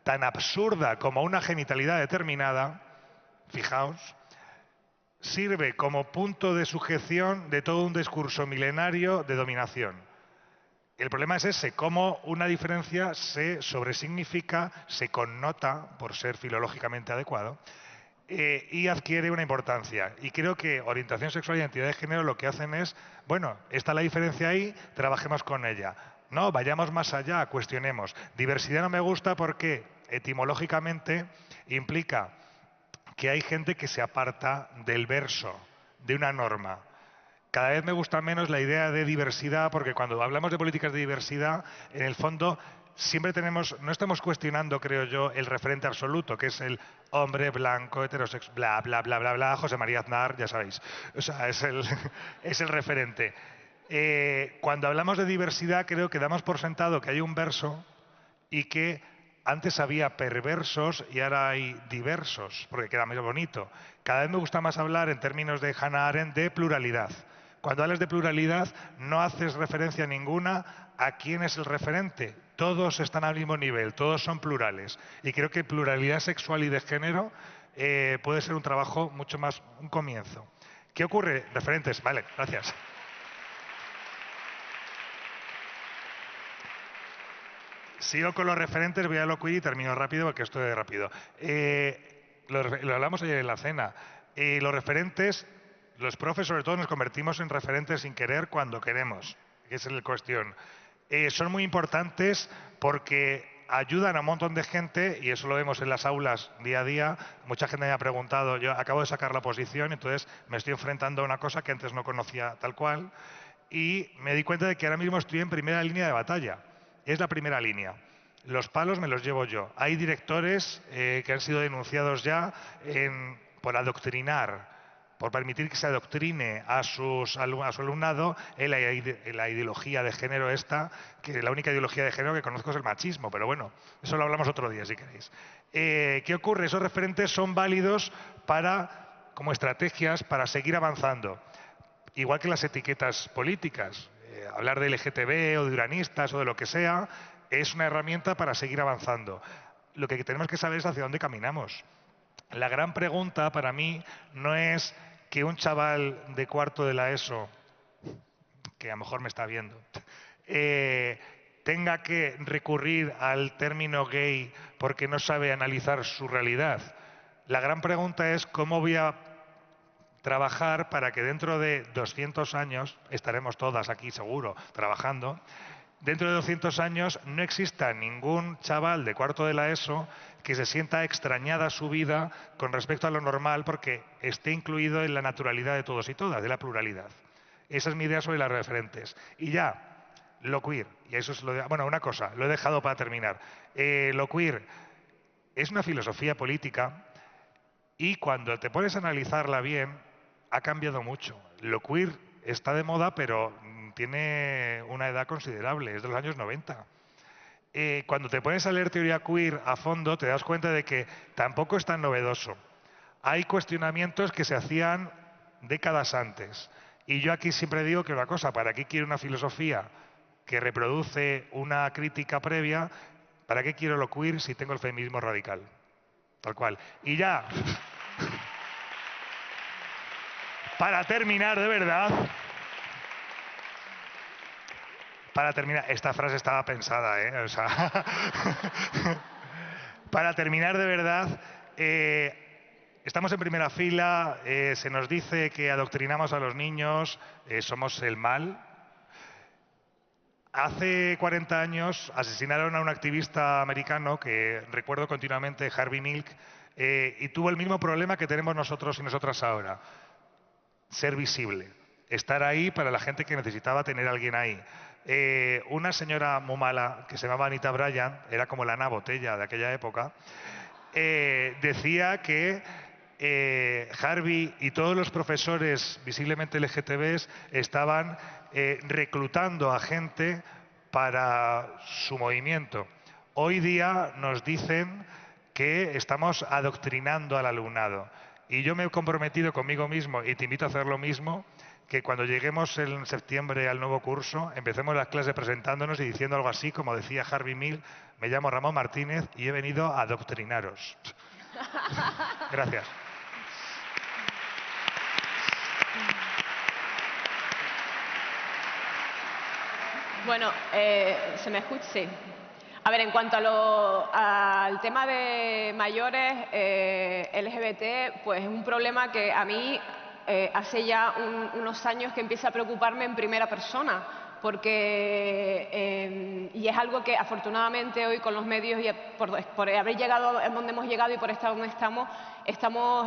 tan absurda como una genitalidad determinada, fijaos, sirve como punto de sujeción de todo un discurso milenario de dominación. El problema es ese, cómo una diferencia se sobresignifica, se connota, por ser filológicamente adecuado, y adquiere una importancia. Y creo que orientación sexual y identidad de género lo que hacen es, bueno, está la diferencia ahí, trabajemos con ella. No, vayamos más allá, cuestionemos. Diversidad no me gusta porque etimológicamente implica que hay gente que se aparta del verso, de una norma. Cada vez me gusta menos la idea de diversidad porque cuando hablamos de políticas de diversidad, en el fondo siempre no estamos cuestionando, creo yo, el referente absoluto, que es el hombre blanco, heterosexual, bla, bla, bla, bla, bla, José María Aznar, ya sabéis. O sea, es el referente. Cuando hablamos de diversidad, creo que damos por sentado que hay un verso y que antes había perversos y ahora hay diversos, porque queda más bonito. Cada vez me gusta más hablar en términos de Hannah Arendt de pluralidad. Cuando hablas de pluralidad no haces referencia ninguna a quién es el referente. Todos están al mismo nivel, todos son plurales. Y creo que pluralidad sexual y de género puede ser un trabajo mucho más, un comienzo. ¿Qué ocurre? Referentes, vale, gracias. Sigo con los referentes, voy a lo queer y termino rápido porque esto es rápido. Lo hablamos ayer en la cena. Los referentes, los profes sobre todo nos convertimos en referentes sin querer cuando queremos, que es la cuestión. Son muy importantes porque ayudan a un montón de gente y eso lo vemos en las aulas día a día. Mucha gente me ha preguntado, yo acabo de sacar la oposición, entonces me estoy enfrentando a una cosa que antes no conocía tal cual y me di cuenta de que ahora mismo estoy en primera línea de batalla. Es la primera línea. Los palos me los llevo yo. Hay directores que han sido denunciados ya por adoctrinar, por permitir que se adoctrine a su alumnado en la ideología de género esta, que la única ideología de género que conozco es el machismo, pero bueno, eso lo hablamos otro día si queréis. ¿Qué ocurre? Esos referentes son válidos como estrategias para seguir avanzando, igual que las etiquetas políticas. Hablar de LGTB o de uranistas o de lo que sea es una herramienta para seguir avanzando. lo que tenemos que saber es hacia dónde caminamos. La gran pregunta para mí no es que un chaval de cuarto de la ESO, que a lo mejor me está viendo, tenga que recurrir al término gay porque no sabe analizar su realidad. La gran pregunta es cómo voy a trabajar para que dentro de 200 años, estaremos todas aquí seguro trabajando, dentro de 200 años no exista ningún chaval de cuarto de la ESO que se sienta extrañada su vida con respecto a lo normal porque esté incluido en la naturalidad de todos y todas, de la pluralidad. Esa es mi idea sobre las referentes. Y ya, lo queer, y eso es bueno, una cosa, lo he dejado para terminar. Lo queer es una filosofía política y cuando te pones a analizarla bien, ha cambiado mucho. Lo queer está de moda, pero tiene una edad considerable, es de los años 90. Cuando te pones a leer teoría queer a fondo, te das cuenta de que tampoco es tan novedoso. Hay cuestionamientos que se hacían décadas antes. Y yo aquí siempre digo que una cosa, ¿para qué quiero una filosofía que reproduce una crítica previa? ¿Para qué quiero lo queer si tengo el feminismo radical? Tal cual. Y ya, para terminar, de verdad, esta frase estaba pensada, ¿eh? O sea, para terminar, de verdad, estamos en primera fila, se nos dice que adoctrinamos a los niños, somos el mal. Hace 40 años asesinaron a un activista americano que recuerdo continuamente, Harvey Milk, y tuvo el mismo problema que tenemos nosotros y nosotras ahora. Ser visible, estar ahí para la gente que necesitaba tener a alguien ahí. Una señora muy mala, que se llamaba Anita Bryant, era como la Ana Botella de aquella época, decía que Harvey y todos los profesores visiblemente LGTBs estaban reclutando a gente para su movimiento. Hoy día nos dicen que estamos adoctrinando al alumnado. Y yo me he comprometido conmigo mismo, y te invito a hacer lo mismo, que cuando lleguemos en septiembre al nuevo curso, empecemos las clases presentándonos y diciendo algo así, como decía Harvey Milk, me llamo Ramón Martínez y he venido a adoctrinaros. Gracias. Bueno, ¿se me escucha? Sí. A ver, en cuanto al tema de mayores LGBT, pues es un problema que a mí hace ya unos años que empieza a preocuparme en primera persona, porque y es algo que afortunadamente hoy con los medios y por haber llegado a donde hemos llegado y por estar donde estamos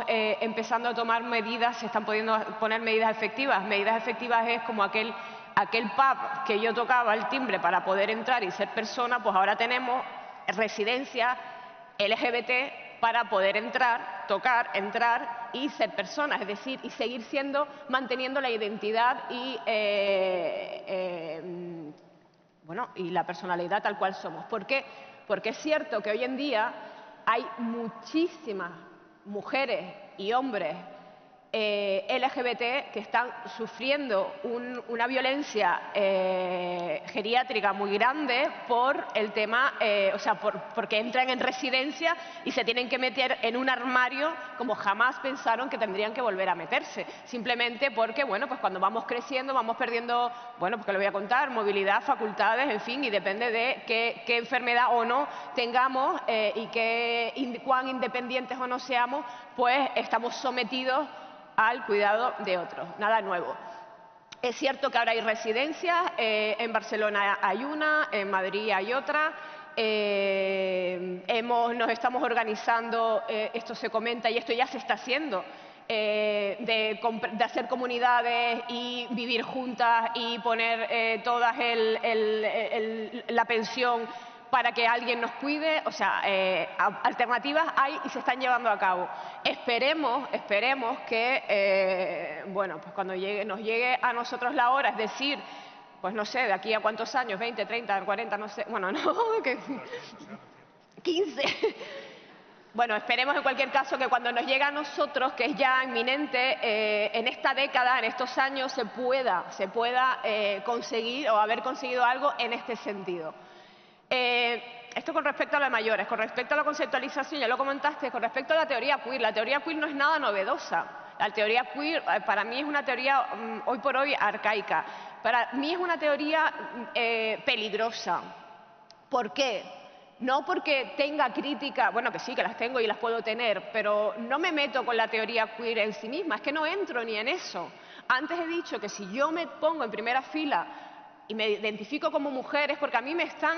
empezando a tomar medidas, se están pudiendo poner medidas efectivas. Medidas efectivas es como aquel pub que yo tocaba el timbre para poder entrar y ser persona, pues ahora tenemos residencia LGBT para poder entrar, tocar, entrar y ser personas, es decir, y seguir manteniendo la identidad y y la personalidad tal cual somos. ¿Por qué? Porque es cierto que hoy en día hay muchísimas mujeres y hombres LGBT que están sufriendo una violencia geriátrica muy grande por el tema, porque entran en residencia y se tienen que meter en un armario como jamás pensaron que tendrían que volver a meterse. Simplemente porque, bueno, pues cuando vamos creciendo vamos perdiendo, bueno, pues que lo voy a contar, movilidad, facultades, en fin, y depende de qué enfermedad o no tengamos y cuán independientes o no seamos, pues estamos sometidos al cuidado de otros. Nada nuevo. Es cierto que ahora hay residencias, en Barcelona hay una, en Madrid hay otra. Nos estamos organizando, esto se comenta y esto ya se está haciendo, de hacer comunidades y vivir juntas y poner todas la pensión para que alguien nos cuide. O sea, alternativas hay y se están llevando a cabo. Esperemos que, bueno, pues cuando nos llegue a nosotros la hora, es decir, pues no sé, de aquí a cuántos años, 20, 30, 40, no sé, bueno, no, 15. Bueno, esperemos en cualquier caso que cuando nos llegue a nosotros, que es ya inminente, en esta década, en estos años, se pueda conseguir o haber conseguido algo en este sentido. esto con respecto a lo de mayores, con respecto a la conceptualización, ya lo comentaste, con respecto a la teoría queer. La teoría queer no es nada novedosa. La teoría queer para mí es una teoría hoy por hoy arcaica. Para mí es una teoría peligrosa. ¿Por qué? No porque tenga crítica, bueno, que sí, que las tengo y las puedo tener, pero no me meto con la teoría queer en sí misma, es que no entro ni en eso. Antes he dicho que si yo me pongo en primera fila y me identifico como mujer es porque a mí me están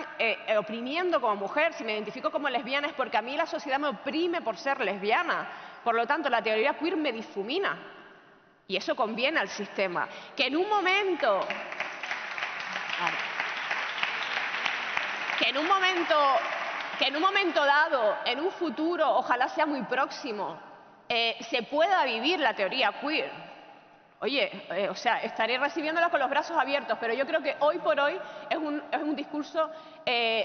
oprimiendo como mujer. Si me identifico como lesbiana es porque a mí la sociedad me oprime por ser lesbiana. Por lo tanto, la teoría queer me difumina. Y eso conviene al sistema. Que en un momento... Que en un momento dado, en un futuro, ojalá sea muy próximo, se pueda vivir la teoría queer. Oye, o sea, estaré recibiéndola con los brazos abiertos, pero yo creo que hoy por hoy es un discurso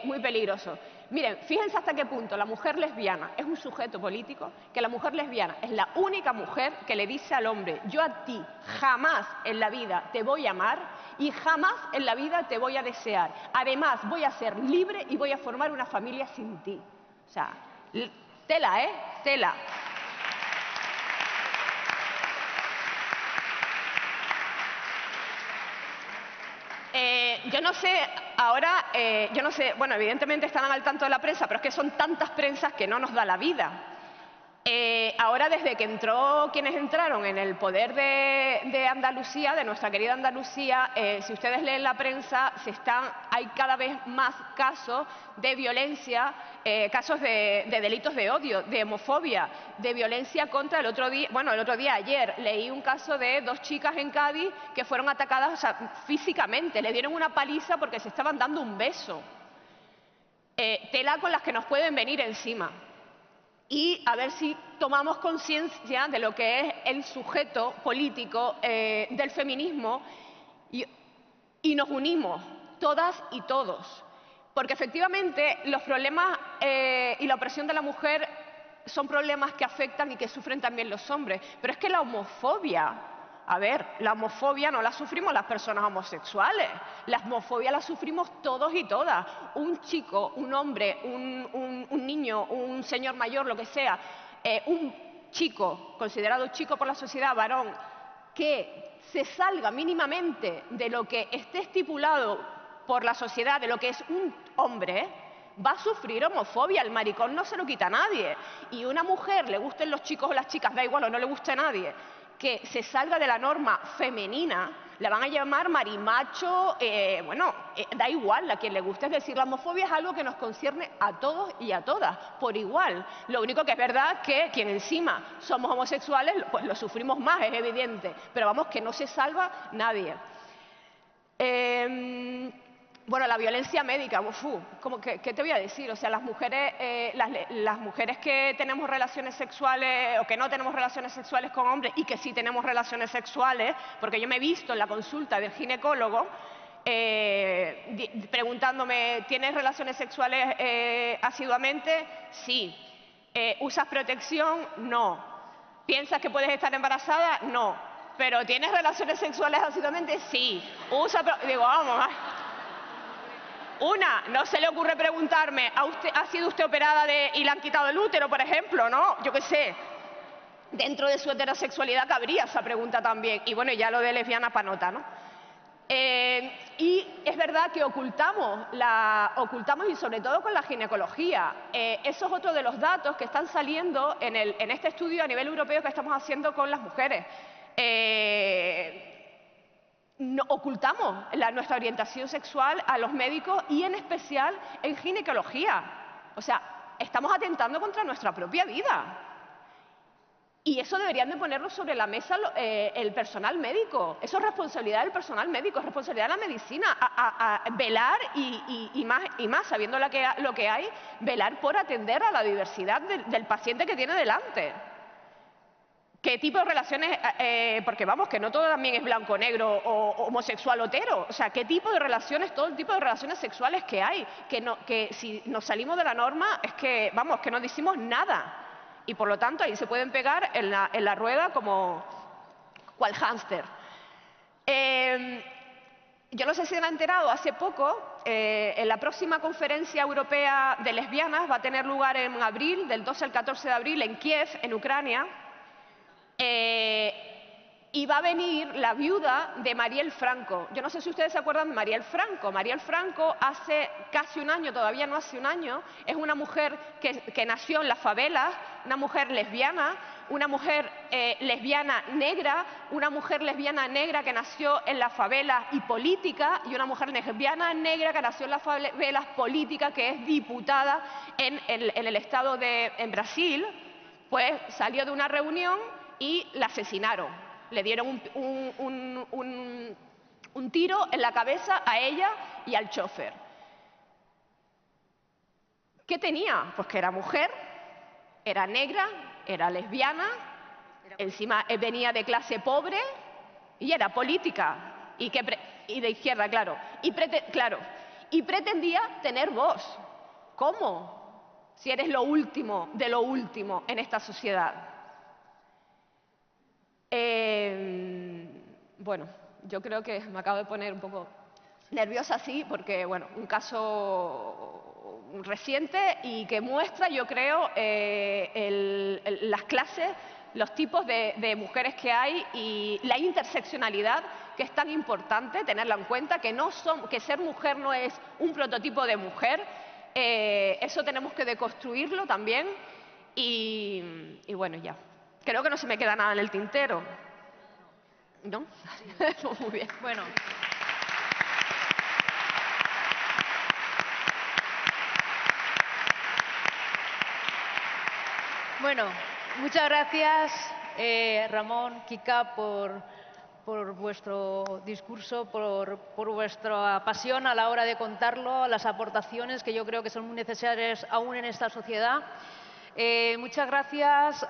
muy peligroso. Miren, fíjense hasta qué punto la mujer lesbiana es un sujeto político, que la mujer lesbiana es la única mujer que le dice al hombre: yo a ti jamás en la vida te voy a amar y jamás en la vida te voy a desear. Además, voy a ser libre y voy a formar una familia sin ti. O sea, tela, ¿eh? Tela. Yo no sé, ahora, yo no sé, bueno, evidentemente estarán al tanto de la prensa, pero es que son tantas prensas que no nos da la vida. Ahora, desde que quienes entraron en el poder de Andalucía, de nuestra querida Andalucía, si ustedes leen la prensa, hay cada vez más casos de violencia, casos de delitos de odio, de homofobia, de violencia contra el otro día, ayer, leí un caso de 2 chicas en Cádiz que fueron atacadas, o sea, físicamente, le dieron una paliza porque se estaban dando un beso. Tela con las que nos pueden venir encima. Y a ver si tomamos conciencia de lo que es el sujeto político del feminismo y nos unimos, todas y todos. Porque efectivamente los problemas y la opresión de la mujer son problemas que afectan y que sufren también los hombres. Pero es que la homofobia, a ver, la homofobia no la sufrimos las personas homosexuales, la homofobia la sufrimos todos y todas. Un chico, un hombre, un niño, un señor mayor, lo que sea, un chico, considerado chico por la sociedad, varón, que se salga mínimamente de lo que esté estipulado por la sociedad, de lo que es un hombre, va a sufrir homofobia. El maricón no se lo quita a nadie. Y una mujer, le gusten los chicos o las chicas, da igual o no le guste a nadie, que se salga de la norma femenina, la van a llamar marimacho, da igual a quien le guste. Es decir, la homofobia es algo que nos concierne a todos y a todas, por igual. Lo único que es verdad que quien encima somos homosexuales, pues lo sufrimos más, es evidente. Pero vamos, que no se salva nadie. Bueno, la violencia médica, ¿qué te voy a decir? O sea, las mujeres que tenemos relaciones sexuales o que no tenemos relaciones sexuales con hombres y que sí tenemos relaciones sexuales, porque yo me he visto en la consulta del ginecólogo preguntándome: ¿tienes relaciones sexuales asiduamente? Sí. ¿Usas protección? No. ¿Piensas que puedes estar embarazada? No. ¿Pero tienes relaciones sexuales asiduamente? Sí. Digo, vamos, no se le ocurre preguntarme: ¿ha sido usted operada y le han quitado el útero, por ejemplo? ¿No? Yo qué sé. Dentro de su heterosexualidad cabría esa pregunta también. Y bueno, ya lo de lesbiana pa' nota, ¿no? Y es verdad que ocultamos y sobre todo con la ginecología. Eso es otro de los datos que están saliendo en este estudio a nivel europeo que estamos haciendo con las mujeres. No, ocultamos nuestra orientación sexual a los médicos y en especial en ginecología. O sea, estamos atentando contra nuestra propia vida. Y eso deberían de ponerlo sobre la mesa el personal médico. Eso es responsabilidad del personal médico, es responsabilidad de la medicina, a velar y más sabiendo lo que hay, velar por atender a la diversidad del paciente que tiene delante. ¿Qué tipo de relaciones? Porque vamos, que no todo también es blanco-negro o homosexual o hetero. O sea, ¿qué tipo de relaciones? Todo el tipo de relaciones sexuales que hay. Que si nos salimos de la norma es que, vamos, que no decimos nada. Y por lo tanto ahí se pueden pegar en la rueda como cual hámster. Yo no sé si se han enterado, hace poco, en la próxima conferencia europea de lesbianas va a tener lugar en abril, del 12 al 14 de abril, en Kiev, en Ucrania, y va a venir la viuda de Marielle Franco. Yo no sé si ustedes se acuerdan de Marielle Franco. Marielle Franco hace casi un año, todavía no hace un año, es una mujer que nació en las favelas, una mujer lesbiana, una mujer lesbiana negra, una mujer lesbiana negra que nació en las favelas y política, y una mujer lesbiana negra que nació en las favelas política, que es diputada en el estado en Brasil. Pues salió de una reunión y la asesinaron. Le dieron un tiro en la cabeza a ella y al chofer. ¿Qué tenía? Pues que era mujer, era negra, era lesbiana, encima venía de clase pobre y era política. Y de izquierda, claro. Y pretendía tener voz. ¿Cómo? Si eres lo último de lo último en esta sociedad. Bueno, yo creo que me acabo de poner un poco nerviosa así porque, bueno, un caso reciente y que muestra, yo creo, las clases, los tipos de mujeres que hay y la interseccionalidad, que es tan importante tenerla en cuenta, que ser mujer no es un prototipo de mujer. Eso tenemos que deconstruirlo también y bueno, ya. Creo que no se me queda nada en el tintero. ¿No? Muy bien. Bueno, muchas gracias, Ramón, Kika, por vuestro discurso, por vuestra pasión a la hora de contarlo, las aportaciones que yo creo que son muy necesarias aún en esta sociedad. Muchas gracias,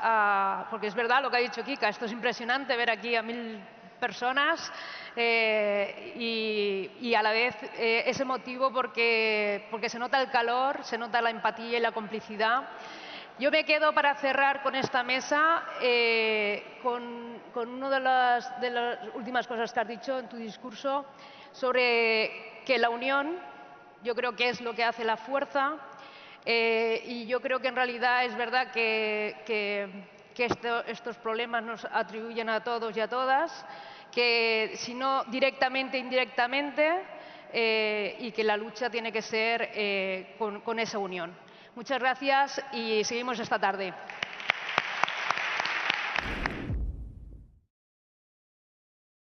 porque es verdad lo que ha dicho Kika, esto es impresionante ver aquí a 1000 personas y a la vez es emotivo porque se nota el calor, se nota la empatía y la complicidad. Yo me quedo para cerrar con esta mesa con una de las últimas cosas que has dicho en tu discurso sobre que la unión, yo creo que es lo que hace la fuerza. Y yo creo que en realidad es verdad que estos problemas nos atribuyen a todos y a todas, que si no directamente, indirectamente, y que la lucha tiene que ser con esa unión. Muchas gracias y seguimos esta tarde.